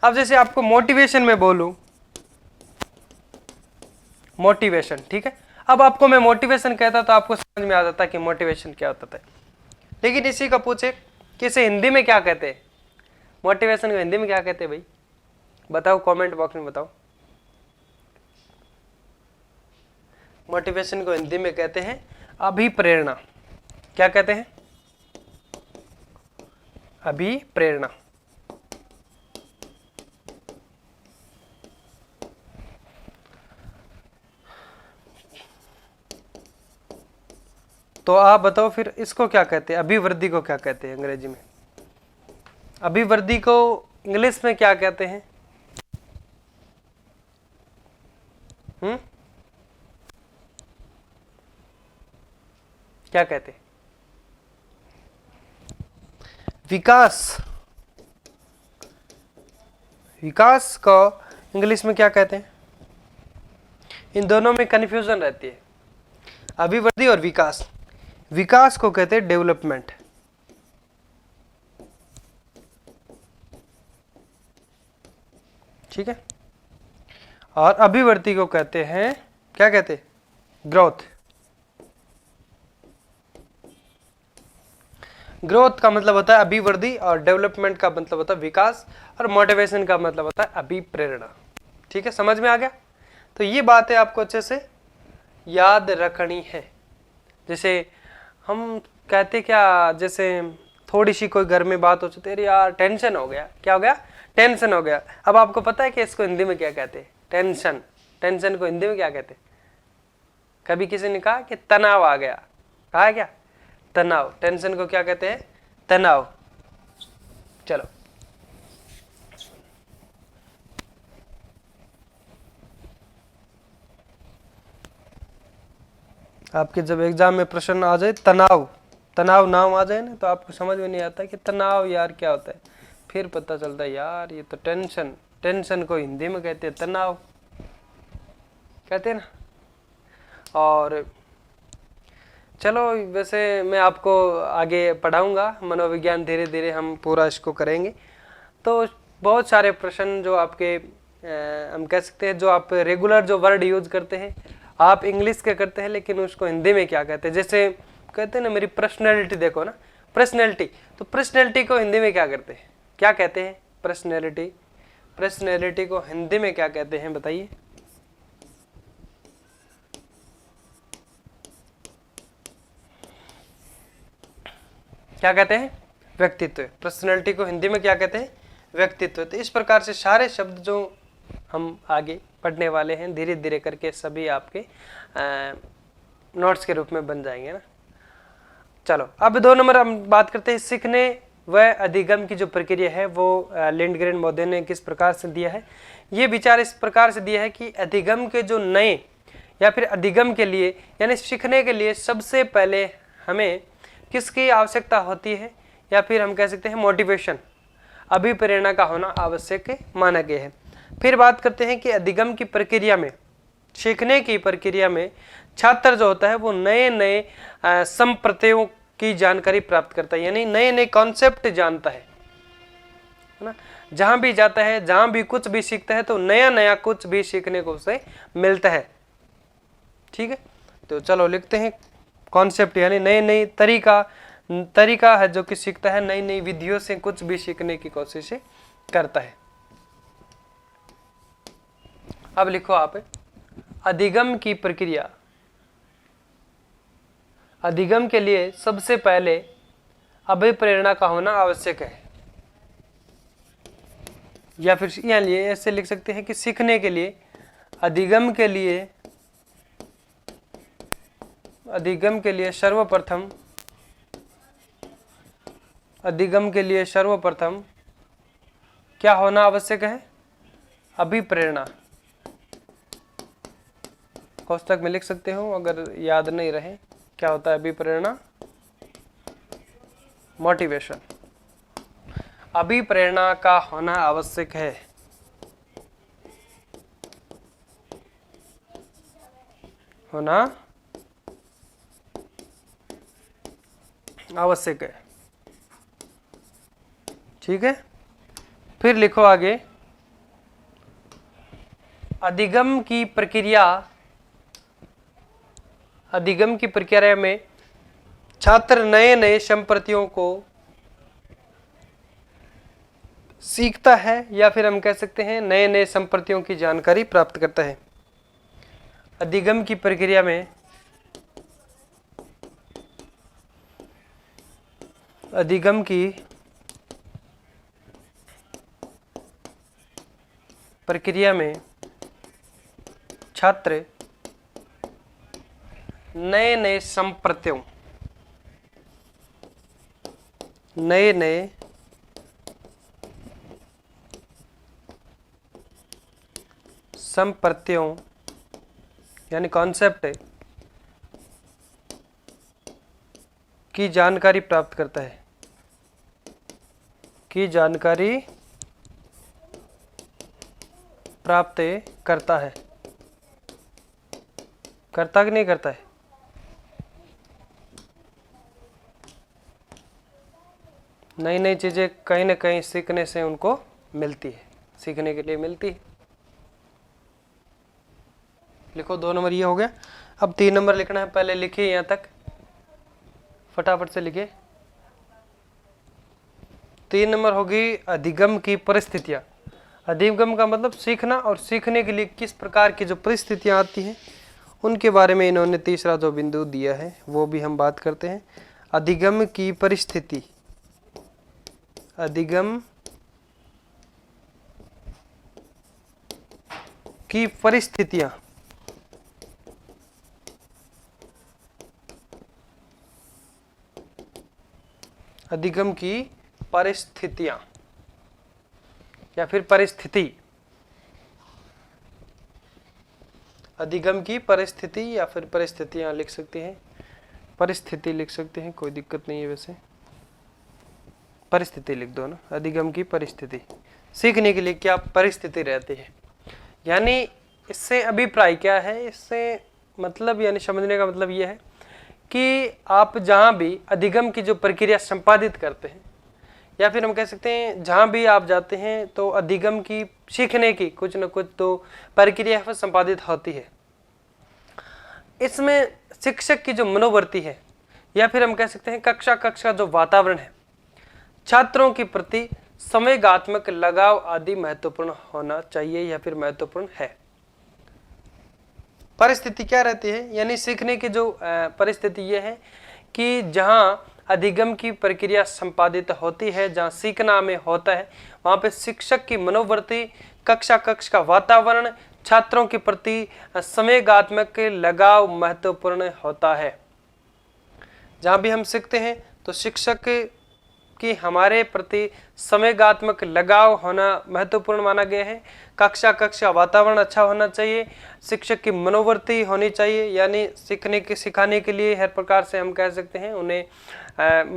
अब जैसे आपको मोटिवेशन में बोलूं, मोटिवेशन, ठीक है, अब आपको मैं मोटिवेशन कहता तो आपको समझ में आ जाता कि मोटिवेशन क्या होता है। लेकिन इसी का पूछे कि इसे हिंदी में क्या कहते हैं, मोटिवेशन को हिंदी में क्या कहते हैं भाई, बताओ, कमेंट बॉक्स में बताओ। मोटिवेशन को हिंदी में कहते हैं अभिप्रेरणा। क्या कहते हैं? अभिप्रेरणा। तो आप बताओ फिर इसको क्या कहते हैं, अभिवृद्धि को क्या कहते हैं अंग्रेजी में? अभिवृद्धि को इंग्लिश में क्या कहते हैं? क्या कहते हैं? विकास। विकास को इंग्लिश में क्या कहते हैं? इन दोनों में कंफ्यूजन रहती है, अभिवृद्धि और विकास। विकास को कहते हैं डेवलपमेंट, ठीक है, और अभिवृद्धि को कहते हैं, क्या कहते हैं? ग्रोथ। ग्रोथ का मतलब होता है अभिवृद्धि और डेवलपमेंट का मतलब होता है विकास और मोटिवेशन का मतलब होता है अभिप्रेरणा। ठीक है, समझ में आ गया? तो ये बातें आपको अच्छे से याद रखनी है। जैसे हम कहते क्या, जैसे थोड़ी सी कोई घर में बात हो चुकी है, यार टेंशन हो गया, क्या हो गया? टेंशन हो गया। अब आपको पता है कि इसको हिंदी में क्या कहते हैं? टेंशन। टेंशन को हिंदी में क्या कहते हैं? कभी किसी ने कहा कि तनाव आ गया, कहा है क्या? तनाव। टेंशन को क्या कहते हैं? तनाव। चलो, आपके जब एग्जाम में प्रश्न आ जाए तनाव, तनाव नाम आ जाए ना, तो आपको समझ में नहीं आता कि तनाव यार क्या होता है। फिर पता चलता है यार ये तो टेंशन, टेंशन को हिंदी में कहते हैं तनाव, कहते हैं ना। और चलो, वैसे मैं आपको आगे पढ़ाऊंगा मनोविज्ञान, धीरे धीरे हम पूरा इसको करेंगे। तो बहुत सारे प्रश्न जो आपके हम कह सकते हैं, जो आप रेगुलर जो वर्ड यूज करते हैं, आप इंग्लिश के करते हैं, लेकिन उसको हिंदी में क्या कहते हैं? जैसे कहते हैं ना, मेरी पर्सनैलिटी देखो ना, पर्सनैलिटी, तो पर्सनैलिटी को हिंदी में क्या करते हैं, क्या कहते हैं? पर्सनैलिटी। पर्सनैलिटी को हिंदी में क्या कहते हैं बताइए? क्या कहते हैं? व्यक्तित्व। पर्सनैलिटी को हिंदी में क्या कहते हैं? व्यक्तित्व। तो इस प्रकार से सारे शब्द जो हम आगे पढ़ने वाले हैं, धीरे धीरे करके सभी आपके नोट्स के रूप में बन जाएंगे ना। चलो, अब 2 नंबर हम बात करते हैं, सीखने व अधिगम की जो प्रक्रिया है वो लिंडग्रेन महोदय ने किस प्रकार से दिया है। ये विचार इस प्रकार से दिया है कि अधिगम के जो नए, या फिर अधिगम के लिए यानी सीखने के लिए सबसे पहले हमें किसकी आवश्यकता होती है, या फिर हम कह सकते हैं मोटिवेशन, अभिप्रेरणा का होना आवश्यक माना गया है। फिर बात करते हैं कि अधिगम की प्रक्रिया में, सीखने की प्रक्रिया में छात्र जो होता है वो नए नए संप्रदायों की जानकारी प्राप्त करता है, यानी नए नए कॉन्सेप्ट जानता है ना। जहां भी जाता है, जहां भी कुछ भी सीखता है, तो नया नया कुछ भी सीखने को उसे मिलता है। ठीक है, तो चलो लिखते हैं कॉन्सेप्ट, यानी नए नए तरीका है जो कि सीखता है, नई नई विधियों से कुछ भी सीखने की कोशिश करता है। अब लिखो आप, अधिगम की प्रक्रिया। अधिगम के लिए सबसे पहले अभिप्रेरणा का होना आवश्यक है, या फिर यहाँ लिए ऐसे लिख सकते हैं कि सीखने के लिए, अधिगम के लिए सर्वप्रथम, अधिगम के लिए सर्वप्रथम क्या होना आवश्यक है? अभिप्रेरणा। कोष्टक में लिख सकते हो अगर याद नहीं रहे क्या होता है अभिप्रेरणा। मोटिवेशन। अभिप्रेरणा का होना आवश्यक है, होना आवश्यक है। ठीक है, फिर लिखो आगे, अधिगम की प्रक्रिया में छात्र नए नए संप्रदायों को सीखता है, या फिर हम कह सकते हैं नए नए संप्रदायों की जानकारी प्राप्त करता है। अधिगम की प्रक्रिया में अधिगम की प्रक्रिया में छात्र नए नए संप्रत्यों यानी कॉन्सेप्ट की जानकारी प्राप्त करता है, की जानकारी प्राप्त करता है। करता कि नहीं करता है? नई नई चीजें कहीं ना कहीं सीखने से उनको मिलती है, सीखने के लिए मिलती है। लिखो 2 नंबर ये हो गया। अब 3 नंबर लिखना है, पहले लिखिए यहां तक, फटाफट से लिखिए। 3 नंबर होगी अधिगम की परिस्थितियां। अधिगम का मतलब सीखना, और सीखने के लिए किस प्रकार की जो परिस्थितियां आती हैं उनके बारे में इन्होंने तीसरा जो बिंदु दिया है वो भी हम बात करते हैं। अधिगम की परिस्थिति, अधिगम की परिस्थितियां, अधिगम की परिस्थितियां या फिर परिस्थिति, अधिगम की परिस्थिति या फिर परिस्थितियां लिख सकते हैं, परिस्थिति लिख सकते हैं, कोई दिक्कत नहीं है। वैसे परिस्थिति लिख दो ना, अधिगम की परिस्थिति। सीखने के लिए क्या परिस्थिति रहती है, यानी इससे अभिप्राय क्या है, इससे मतलब यानी समझने का मतलब यह है कि आप जहां भी अधिगम की जो प्रक्रिया संपादित करते हैं, या फिर हम कह सकते हैं जहां भी आप जाते हैं तो अधिगम की सीखने की कुछ न कुछ तो प्रक्रिया संपादित होती है। इसमें शिक्षक की जो मनोवृत्ति है, या फिर हम कह सकते हैं कक्षा का जो वातावरण है, छात्रों के प्रति संवेगात्मक लगाव आदि महत्वपूर्ण होना चाहिए या फिर महत्वपूर्ण है। परिस्थिति क्या रहती है, यानी सीखने की जो परिस्थिति यह है कि जहां अधिगम की प्रक्रिया संपादित होती है, जहां सीखना में होता है, वहां पे शिक्षक की मनोवृत्ति, कक्षा का वातावरण, छात्रों के प्रति संवेगात्मक लगाव महत्वपूर्ण होता है। जहां भी हम सीखते हैं तो शिक्षक कि हमारे प्रति संवेगात्मक लगाव होना महत्वपूर्ण माना गया है। कक्षा वातावरण अच्छा होना चाहिए, शिक्षक की मनोवृत्ति होनी चाहिए, यानी सिखाने के लिए हर प्रकार से हम कह सकते हैं उन्हें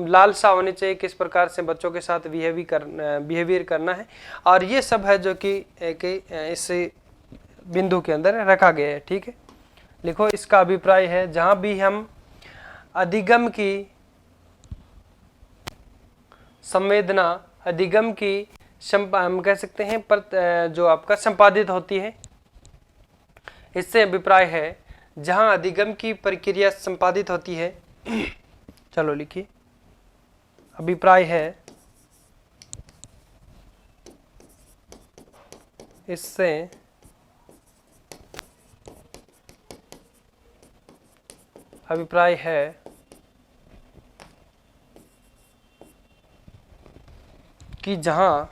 लालसा होनी चाहिए, किस प्रकार से बच्चों के साथ बिहेवियर करना है। और ये सब है जो कि इस बिंदु के अंदर रखा गया है। ठीक है, लिखो इसका अभिप्राय है जहां भी हम अधिगम की संवेदना, अधिगम की हम कह सकते हैं पर जो आपका संपादित होती है, इससे अभिप्राय है जहां अधिगम की प्रक्रिया संपादित होती है। चलो लिखिए, अभिप्राय है इससे अभिप्राय है कि जहां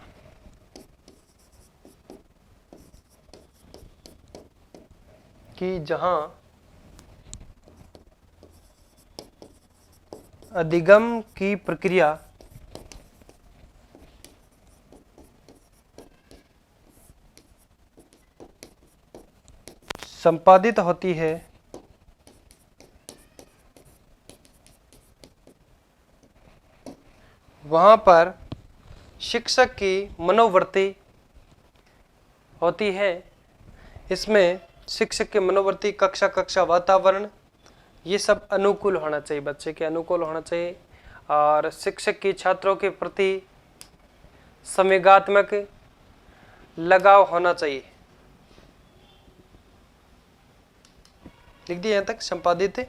अधिगम की प्रक्रिया संपादित होती है, वहां पर शिक्षक की मनोवृत्ति होती है। इसमें शिक्षक की मनोवृत्ति, कक्षा वातावरण, ये सब अनुकूल होना चाहिए, बच्चे के अनुकूल होना चाहिए। और शिक्षक की छात्रों के प्रति संवेगात्मक लगाव होना चाहिए। लिख दिया यहाँ तक संपादित है।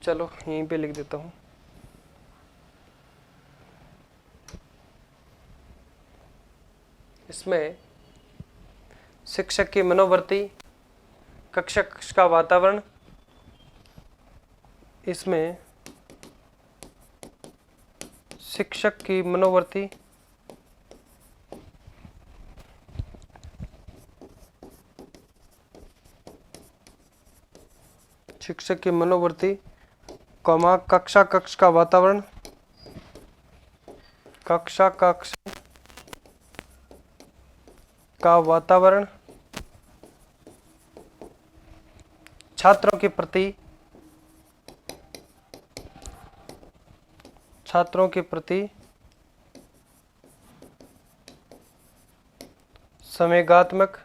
चलो यहीं पे लिख देता हूँ। इसमें शिक्षक की मनोवृत्ति, कक्षा का वातावरण, इसमें शिक्षक की मनोवृत्ति कॉमा कक्षा कक्ष का वातावरण, कक्षा कक्ष का वातावरण, छात्रों के प्रति संवेगात्मक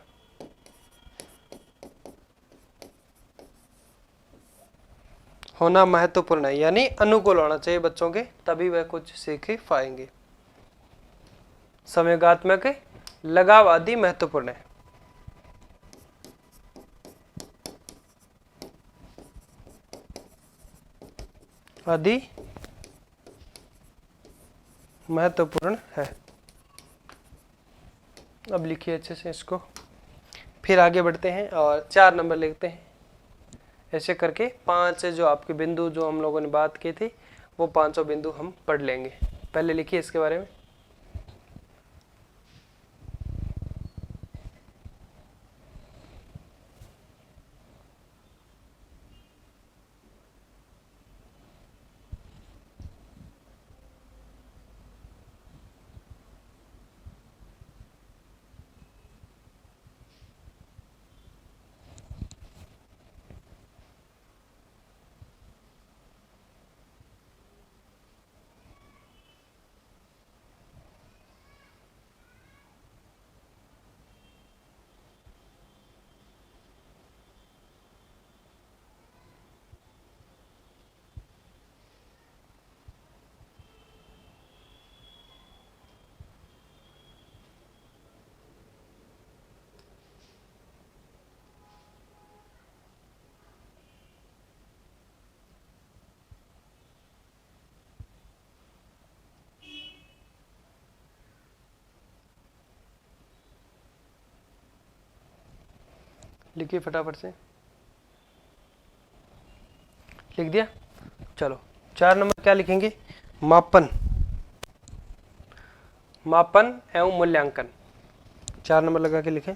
होना महत्वपूर्ण है, यानी अनुकूल होना चाहिए बच्चों के, तभी वह कुछ सीख पाएंगे। संवेगात्मक लगाव आदि महत्वपूर्ण है। आदि महत्वपूर्ण है। अब लिखिए अच्छे से इसको, फिर आगे बढ़ते हैं और 4 नंबर लिखते हैं। ऐसे करके 5 जो आपके बिंदु जो हम लोगों ने बात की थी वो 5 बिंदु हम पढ़ लेंगे। पहले लिखिए इसके बारे में। लिखिए फटाफट से। लिख दिया? चलो 4 नंबर क्या लिखेंगे? मापन एवं मूल्यांकन। 4 नंबर लगा के लिखें।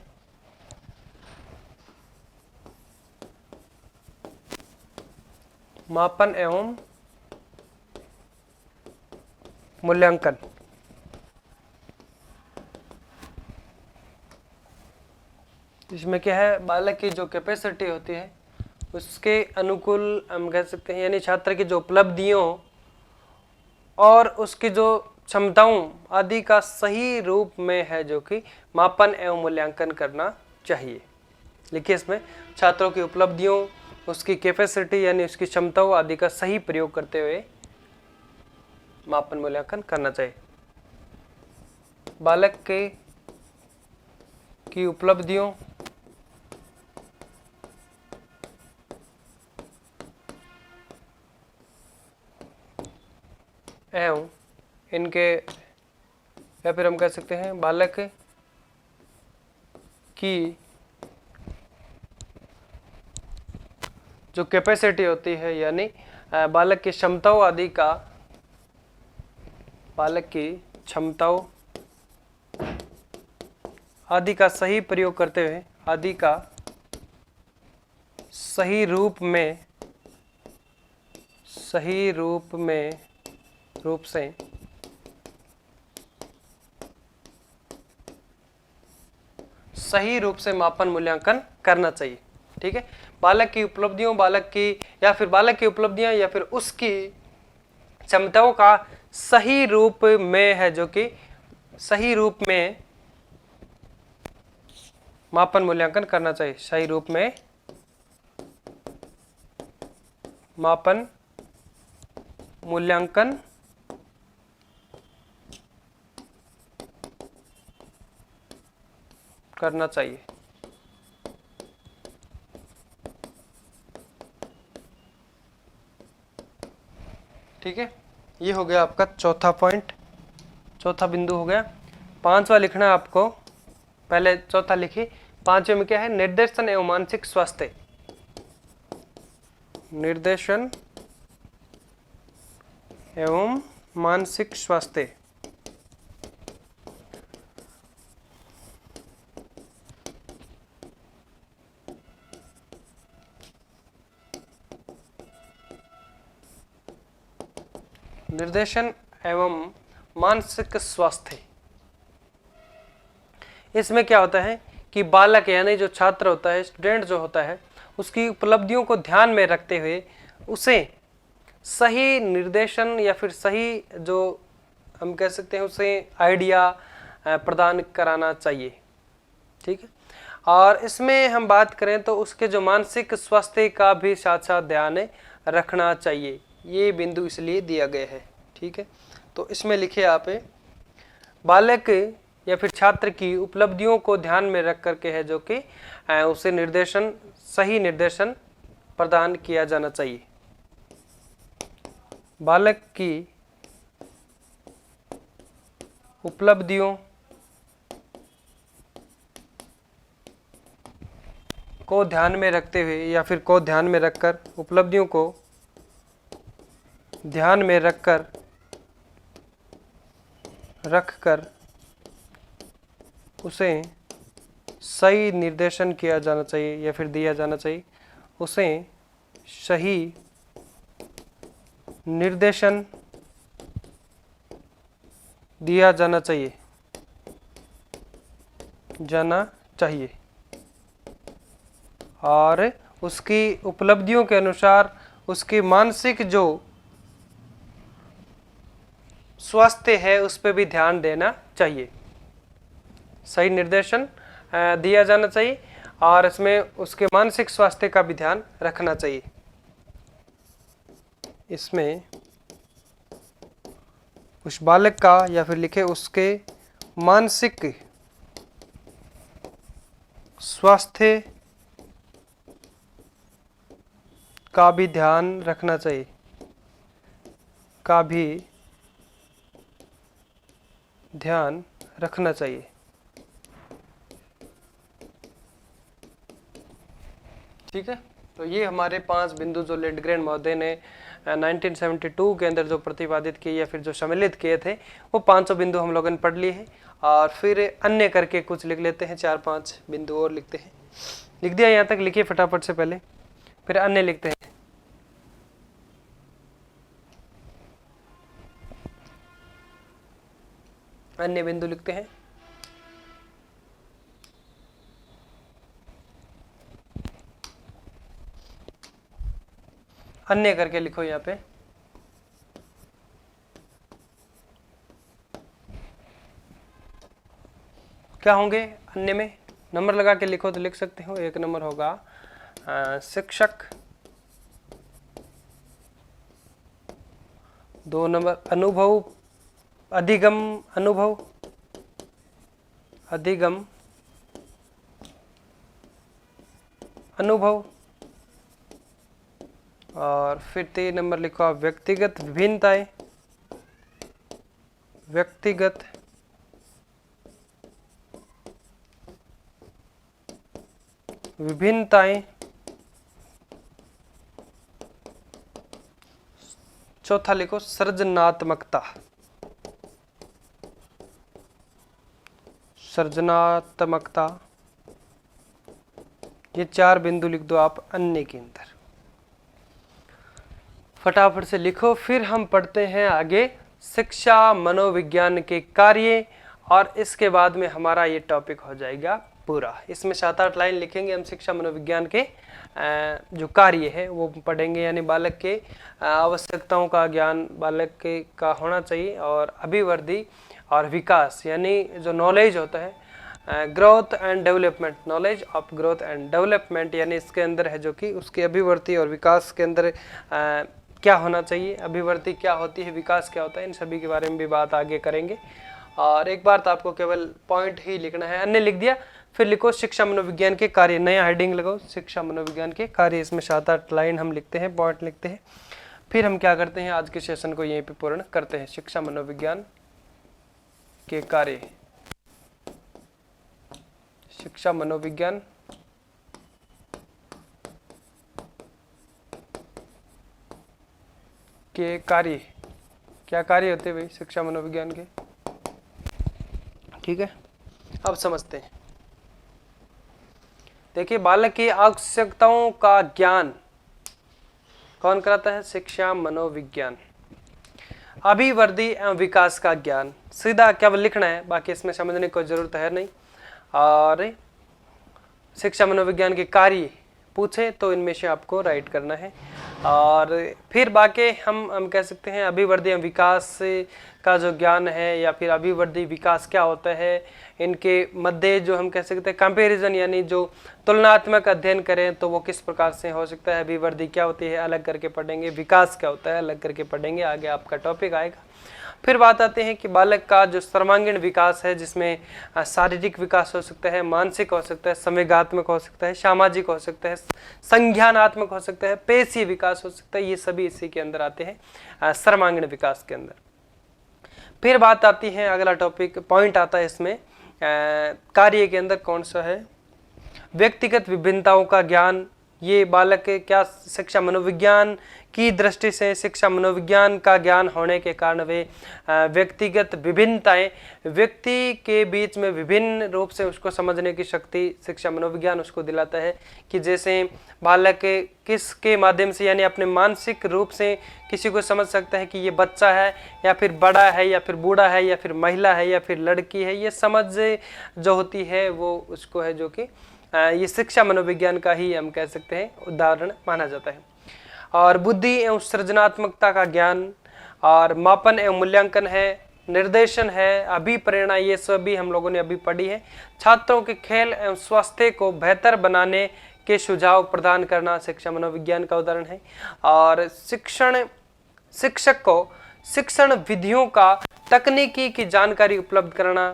मापन एवं मूल्यांकन। इसमें क्या है, बालक की जो कैपेसिटी होती है उसके अनुकूल हम कह सकते हैं, यानी छात्र की जो उपलब्धियों और उसकी जो क्षमताओं आदि का सही रूप में है जो कि मापन एवं मूल्यांकन करना चाहिए। लिखिए इसमें, छात्रों की उपलब्धियों, उसकी कैपेसिटी यानी उसकी क्षमताओं आदि का सही प्रयोग करते हुए मापन मूल्यांकन करना चाहिए। बालक की उपलब्धियों एवं इनके, या फिर हम कह सकते हैं बालक की जो कैपेसिटी होती है, यानी बालक की क्षमताओं आदि का, बालक की क्षमताओं आदि का सही प्रयोग करते हुए, आदि का सही रूप से मापन मूल्यांकन करना चाहिए। ठीक है, बालक की उपलब्धियों, या फिर उसकी क्षमताओं का सही रूप में है जो कि सही रूप में मापन मूल्यांकन करना चाहिए। सही रूप में मापन मूल्यांकन करना चाहिए। ठीक है, ये हो गया आपका चौथा पॉइंट, चौथा बिंदु हो गया। 5वां लिखना है आपको। पहले चौथा लिखिए। 5वें में क्या है? निर्देशन एवं मानसिक स्वास्थ्य। निर्देशन एवं मानसिक स्वास्थ्य। निर्देशन एवं मानसिक स्वास्थ्य। इसमें क्या होता है कि बालक यानी जो छात्र होता है, स्टूडेंट जो होता है, उसकी उपलब्धियों को ध्यान में रखते हुए उसे सही निर्देशन या फिर सही जो हम कह सकते हैं उसे आइडिया प्रदान कराना चाहिए। ठीक है, और इसमें हम बात करें तो उसके जो मानसिक स्वास्थ्य का भी साथ साथ ध्यान रखना चाहिए। ये बिंदु इसलिए दिया गया है। ठीक है, तो इसमें लिखे आप बालक या फिर छात्र की उपलब्धियों को ध्यान में रख करके है जो कि उसे निर्देशन, सही निर्देशन प्रदान किया जाना चाहिए। बालक की उपलब्धियों को ध्यान में रखते हुए या फिर को ध्यान में रखकर, उपलब्धियों को ध्यान में रखकर उसे सही निर्देशन किया जाना चाहिए या फिर दिया जाना चाहिए। उसे सही निर्देशन दिया जाना चाहिए और उसकी उपलब्धियों के अनुसार उसकी मानसिक जो स्वास्थ्य है उस पर भी ध्यान देना चाहिए। सही निर्देशन दिया जाना चाहिए और इसमें उसके मानसिक स्वास्थ्य का भी ध्यान रखना चाहिए। इसमें उस बालक का या फिर लिखे उसके मानसिक स्वास्थ्य का भी ध्यान रखना चाहिए, ठीक है, तो ये हमारे 5 बिंदु जो लिंडग्रेन महोदय ने 1972 के अंदर जो प्रतिपादित किए या फिर जो सम्मिलित किए थे, वो 500 बिंदु हम लोगों ने पढ़ लिए हैं। और फिर अन्य करके कुछ लिख लेते हैं, 4-5 बिंदु और लिखते हैं। लिख दिया यहाँ तक? लिखिए फटाफट से पहले, फिर अन्य लिखते हैं। अन्य बिंदु लिखते हैं। अन्य करके लिखो यहाँ पे। क्या होंगे अन्य में? नंबर लगा के लिखो तो लिख सकते हो। 1 नंबर होगा शिक्षक, 2 नंबर अनुभव, अधिगम अनुभव, और फिर 3 नंबर लिखो आप व्यक्तिगत विभिन्नताएं, चौथा लिखो सृजनात्मकता, ये 4 बिंदु लिख दो आप अन्य के अंदर। फटाफट से लिखो। फिर हम पढ़ते हैं आगे शिक्षा मनोविज्ञान के कार्य, और इसके बाद में हमारा ये टॉपिक हो जाएगा पूरा। इसमें 7-8 लाइन लिखेंगे हम शिक्षा मनोविज्ञान के जो कार्य है वो पढ़ेंगे, यानी बालक के आवश्यकताओं का ज्ञान बालक के का होना चाहिए, और अभिवृद्धि और विकास यानी जो नॉलेज होता है, growth and development, knowledge of growth and development, यानी इसके अंदर है जो कि उसकी अभिवृद्धि और विकास के अंदर क्या होना चाहिए, अभिवृद्धि क्या होती है, विकास क्या होता है, इन सभी के बारे में भी बात आगे करेंगे। और एक बार तो आपको केवल पॉइंट ही लिखना है। अन्य लिख दिया, फिर लिखो शिक्षा मनोविज्ञान के कार्य, नया हेडिंग लगाओ शिक्षा मनोविज्ञान के कार्य। इसमें 7-8 लाइन हम लिखते हैं, पॉइंट लिखते हैं। फिर हम क्या करते हैं, आज के सेशन को यहीं पे पूर्ण करते हैं। शिक्षा मनोविज्ञान के कार्य, शिक्षा मनोविज्ञान के कार्य क्या कार्य होते हैं भाई शिक्षा मनोविज्ञान के? ठीक है, अब समझते हैं। देखिए, बालक की आवश्यकताओं का ज्ञान कौन कराता है? शिक्षा मनोविज्ञान। अभिवृद्धि एवं विकास का ज्ञान, सीधा केवल लिखना है, बाकी इसमें समझने की जरूरत है नहीं। और शिक्षा मनोविज्ञान के कार्य पूछे तो इनमें से आपको राइट करना है। और फिर बाकी हम कह सकते हैं अभिवृद्धि एवं विकास का जो ज्ञान है, या फिर अभिवृद्धि विकास क्या होता है, इनके मध्य जो हम कह सकते हैं कंपैरिजन, यानी जो तुलनात्मक अध्ययन करें तो वो किस प्रकार से हो सकता है। अभिवृद्धि क्या होती है अलग करके पढ़ेंगे, विकास क्या होता है अलग करके पढ़ेंगे, आगे आपका टॉपिक आएगा। फिर बात आते हैं कि बालक का जो सर्वांगीण विकास है, जिसमें शारीरिक विकास हो सकता है, मानसिक हो सकता है, संवेगात्मक हो सकता है, सामाजिक हो सकता है, संज्ञानात्मक हो सकता है, पेशीय विकास हो सकता है, ये सभी इसी के अंदर आते हैं सर्वांगीण विकास के अंदर। फिर बात आती है, अगला टॉपिक पॉइंट आता है इसमें कार्य के अंदर कौन सा है? व्यक्तिगत विभिन्नताओं का ज्ञान। ये बालक के क्या शिक्षा मनोविज्ञान की दृष्टि से, शिक्षा मनोविज्ञान का ज्ञान होने के कारण वे व्यक्तिगत विभिन्नताएं, व्यक्ति के बीच में विभिन्न रूप से उसको समझने की शक्ति शिक्षा मनोविज्ञान उसको दिलाता है। कि जैसे बालक किसके माध्यम से, यानी अपने मानसिक रूप से किसी को समझ सकता है कि ये बच्चा है या फिर बड़ा है या फिर बूढ़ा है या फिर महिला है या फिर लड़की है। ये समझ जो होती है वो उसको है, जो कि ये शिक्षा मनोविज्ञान का ही हम कह सकते हैं उदाहरण माना जाता है। और बुद्धि एवं सृजनात्मकता का ज्ञान, और मापन एवं मूल्यांकन है, निर्देशन है, अभिप्रेरणा, ये सभी हम लोगों ने अभी पढ़ी है। छात्रों के खेल एवं स्वास्थ्य को बेहतर बनाने के सुझाव प्रदान करना शिक्षा मनोविज्ञान का उदाहरण है। और शिक्षक को शिक्षण विधियों का तकनीकी की जानकारी उपलब्ध कराना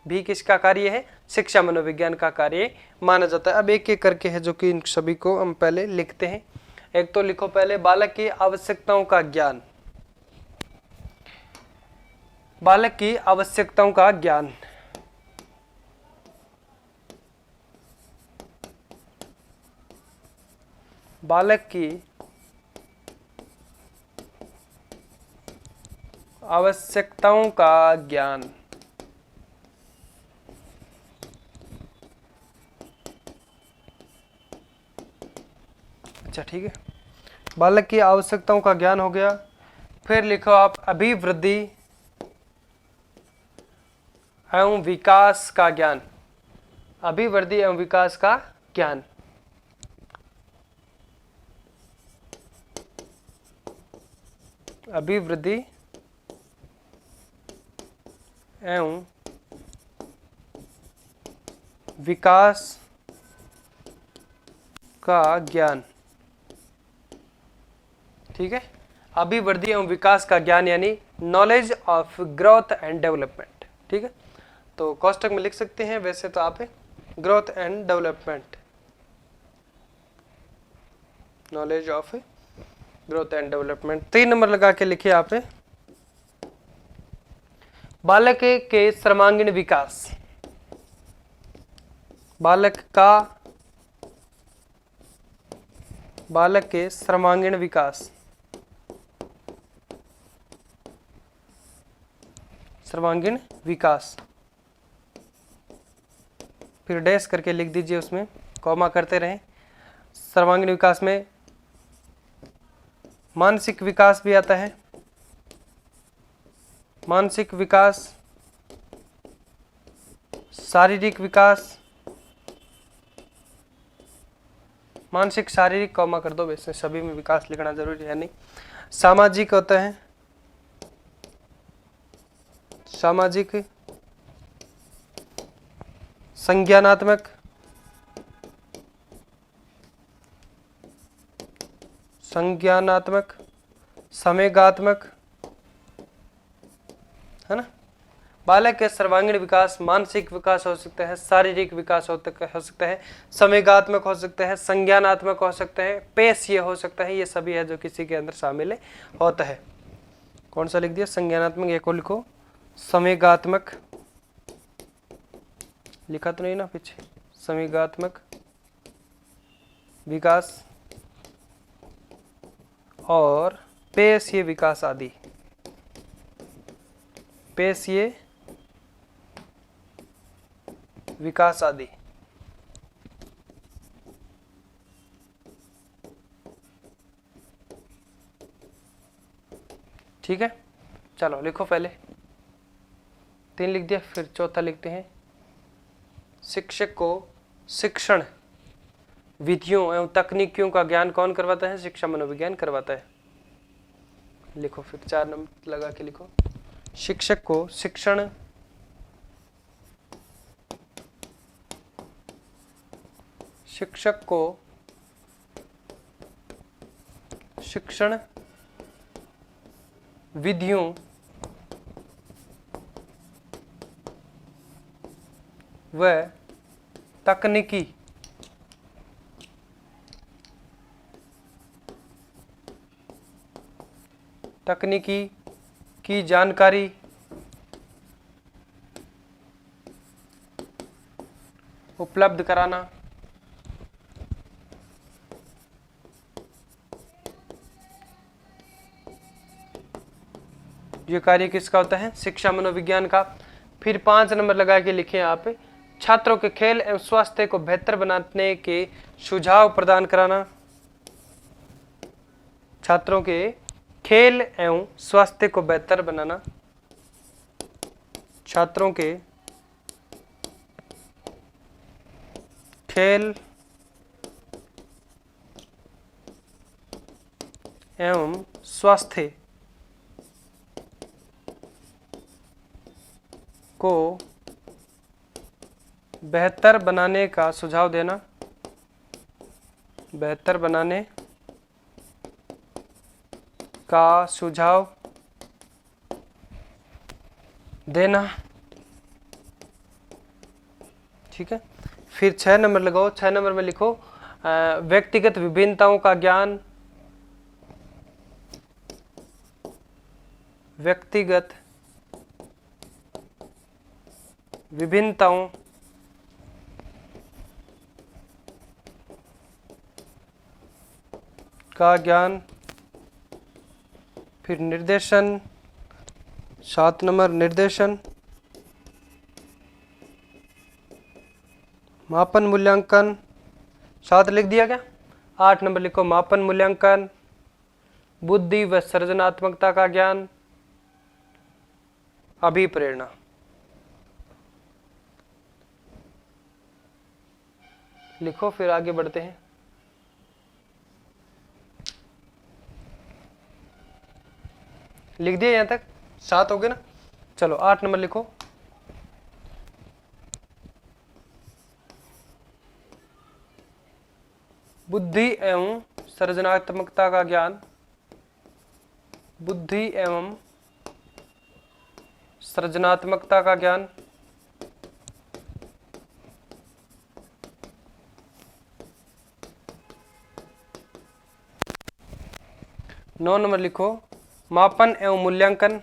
भी किसका कार्य है? शिक्षा मनोविज्ञान का कार्य माना जाता है। अब एक एक करके है जो कि इन सभी को हम पहले लिखते हैं। एक तो लिखो पहले बालक की आवश्यकताओं का ज्ञान। बालक की आवश्यकताओं का ज्ञान, बालक की आवश्यकताओं का ज्ञान। अच्छा ठीक है, बालक की आवश्यकताओं का ज्ञान हो गया। फिर लिखो आप अभिवृद्धि एवं विकास का ज्ञान। अभिवृद्धि एवं विकास का ज्ञान, अभिवृद्धि एवं विकास का ज्ञान। ठीक है, अभिवृद्धि एवं विकास का ज्ञान यानी knowledge of growth and development. ठीक है, तो कोष्टक में लिख सकते हैं, वैसे तो आप growth and development, knowledge of growth and development 3 number लगा के लिखिए आप। बालक के सर्वांगीण विकास, बालक के सर्वांगीण विकास, सर्वांगीण विकास, फिर डैश करके लिख दीजिए, उसमें कॉमा करते रहें। सर्वांगीण विकास में मानसिक विकास भी आता है, मानसिक विकास, शारीरिक विकास, मानसिक शारीरिक कॉमा कर दो, वैसे सभी में विकास लिखना जरूरी है नहीं। सामाजिक होता है, सामाजिक, संज्ञानात्मक, संज्ञानात्मक, संवेगात्मक, है ना। बालक के सर्वांगीण विकास मानसिक विकास हो सकता है, शारीरिक विकास हो सकता है, संवेगात्मक हो सकता है, संज्ञानात्मक हो सकता है, पेशीय हो सकता है। ये सभी है जो किसी के अंदर शामिल होता है। कौन सा लिख दिया? संज्ञानात्मक। एक और लिखो संवेगात्मक, लिखा तो नहीं ना पीछे? संवेगात्मक विकास और पेशीय विकास आदि। पेशीय विकास आदि। ठीक है, चलो लिखो। पहले 3 लिख दिया, फिर चौथा लिखते हैं। शिक्षक को शिक्षण विधियों एवं तकनीकियों का ज्ञान कौन करवाता है? शिक्षा मनोविज्ञान करवाता है। लिखो फिर 4 नंबर लगा के लिखो। शिक्षक को शिक्षण शिक्षण विधियों व तकनीकी की जानकारी उपलब्ध कराना। ये कार्य किसका होता है? शिक्षा मनोविज्ञान का। फिर 5 नंबर लगा के लिखे आप, छात्रों के खेल एवं स्वास्थ्य को बेहतर बनाने के सुझाव प्रदान कराना। छात्रों के खेल एवं स्वास्थ्य को बेहतर बनाना। छात्रों के खेल एवं स्वास्थ्य को बेहतर बनाने का सुझाव देना। बेहतर बनाने का सुझाव देना। ठीक है, फिर 6 नंबर लगाओ। 6 नंबर में लिखो व्यक्तिगत विभिन्नताओं का ज्ञान। व्यक्तिगत विभिन्नताओं का ज्ञान। फिर निर्देशन, 7 नंबर निर्देशन। मापन मूल्यांकन, 7 लिख दिया क्या? 8 नंबर लिखो मापन मूल्यांकन। बुद्धि व सृजनात्मकता का ज्ञान। अभिप्रेरणा। लिखो, फिर आगे बढ़ते हैं। लिख दिया यहां तक? 7 हो गए ना। चलो 8 नंबर लिखो। बुद्धि एवं सृजनात्मकता का ज्ञान। बुद्धि एवं सृजनात्मकता का ज्ञान। नौ नंबर लिखो मापन एवं मूल्यांकन।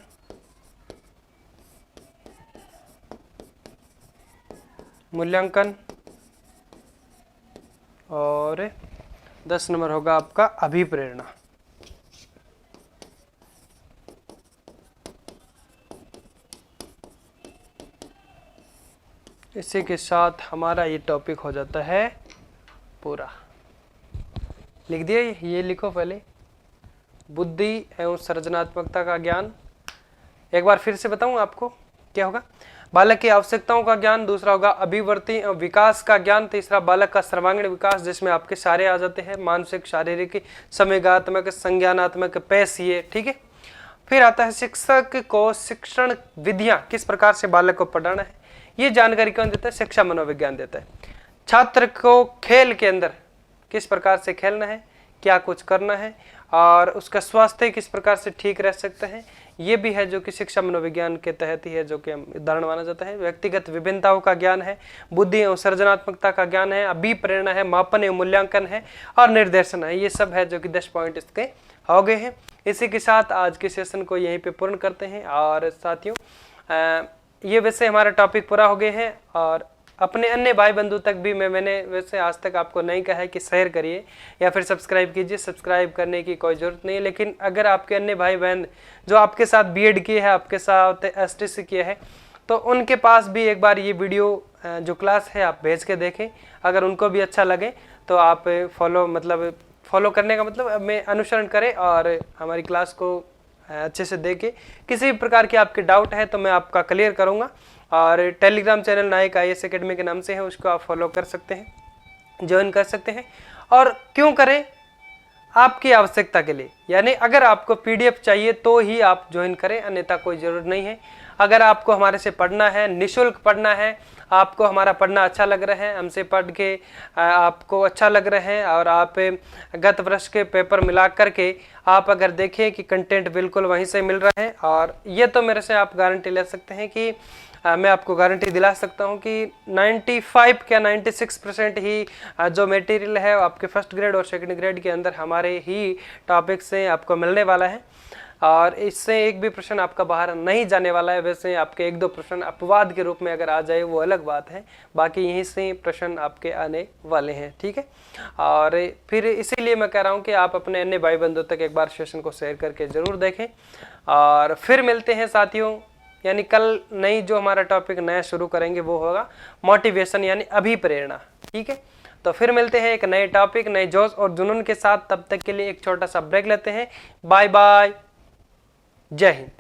मूल्यांकन। और 10 नंबर होगा आपका अभिप्रेरणा। इसी के साथ हमारा ये टॉपिक हो जाता है पूरा। लिख दिया? ये लिखो पहले, बुद्धि एवं सृजनात्मकता का ज्ञान। एक बार फिर से बताऊं आपको क्या होगा? बालक की आवश्यकताओं का ज्ञान, दूसरा होगा अभिवृत्ति एवं विकास का ज्ञान, तीसरा बालक का सर्वांगीण विकास जिसमें आपके सारे आ जाते हैं, मानसिक, शारीरिक, संवेगात्मक, संज्ञानात्मक, पेशीय। ठीक है, फिर आता है शिक्षक को शिक्षण विधियां, किस प्रकार से बालक को पढ़ाना है, ये जानकारी कौन देता है? शिक्षा मनोविज्ञान देता है। छात्र को खेल के अंदर किस प्रकार से खेलना है, क्या कुछ करना है, और उसका स्वास्थ्य किस प्रकार से ठीक रह सकता है, ये भी है जो कि शिक्षा मनोविज्ञान के तहत ही है, जो कि उदाहरण माना जाता है। व्यक्तिगत विभिन्नताओं का ज्ञान है, बुद्धि एवं सृजनात्मकता का ज्ञान है, अभिप्रेरणा है, मापन एवं मूल्यांकन है, और निर्देशन है। ये सब है जो कि 10 पॉइंट इसके हो गए हैं। इसी के साथ आज के सेशन को यहीं पे पूर्ण करते हैं। और साथियों, ये वैसे हमारा टॉपिक पूरा हो गए हैं, और अपने अन्य भाई बंधु तक भी मैंने वैसे आज तक आपको नहीं कहा है कि शेयर करिए या फिर सब्सक्राइब कीजिए, सब्सक्राइब करने की कोई ज़रूरत नहीं है। लेकिन अगर आपके अन्य भाई बहन जो आपके साथ बीएड किए हैं, आपके साथ एसटीसी किए हैं, तो उनके पास भी एक बार ये वीडियो जो क्लास है आप भेज के देखें। अगर उनको भी अच्छा लगे तो आप फॉलो करने का मतलब में अनुसरण करें और हमारी क्लास को अच्छे से देखें। किसी भी प्रकार की आपके डाउट है तो मैं आपका क्लियर करूँगा। और टेलीग्राम चैनल नायक IAS एकेडमी के नाम से है, उसको आप फॉलो कर सकते हैं, ज्वाइन कर सकते हैं। और क्यों करें? आपकी आवश्यकता के लिए, यानी अगर आपको PDF चाहिए तो ही आप ज्वाइन करें, अन्यथा कोई ज़रूरत नहीं है। अगर आपको हमारे से पढ़ना है, निःशुल्क पढ़ना है, आपको हमारा पढ़ना अच्छा लग रहा है, हमसे पढ़ के आपको अच्छा लग रहा है और आप गत वर्ष के पेपर मिला करके आप अगर देखें कि कंटेंट बिल्कुल वहीं से मिल रहा है, और ये तो मेरे से आप गारंटी ले सकते हैं कि मैं आपको गारंटी दिला सकता हूं कि 95 क्या 96% ही जो मटेरियल है वो आपके फर्स्ट ग्रेड और सेकंड ग्रेड के अंदर हमारे ही टॉपिक से आपको मिलने वाला है। और इससे एक भी प्रश्न आपका बाहर नहीं जाने वाला है। वैसे आपके 1-2 प्रश्न अपवाद के रूप में अगर आ जाए वो अलग बात है, बाकी यहीं से प्रश्न आपके आने वाले हैं, ठीक है। और फिर इसीलिए मैं कह रहा हूँ कि आप अपने अन्य भाई बंधुओं तक एक बार सेशन को शेयर करके ज़रूर देखें। और फिर मिलते हैं साथियों, यानी कल नई जो हमारा टॉपिक नया शुरू करेंगे वो होगा मोटिवेशन यानी अभिप्रेरणा, ठीक है। तो फिर मिलते हैं एक नए टॉपिक, नए जोश और जुनून के साथ। तब तक के लिए एक छोटा सा ब्रेक लेते हैं। बाय बाय, जय हिंद।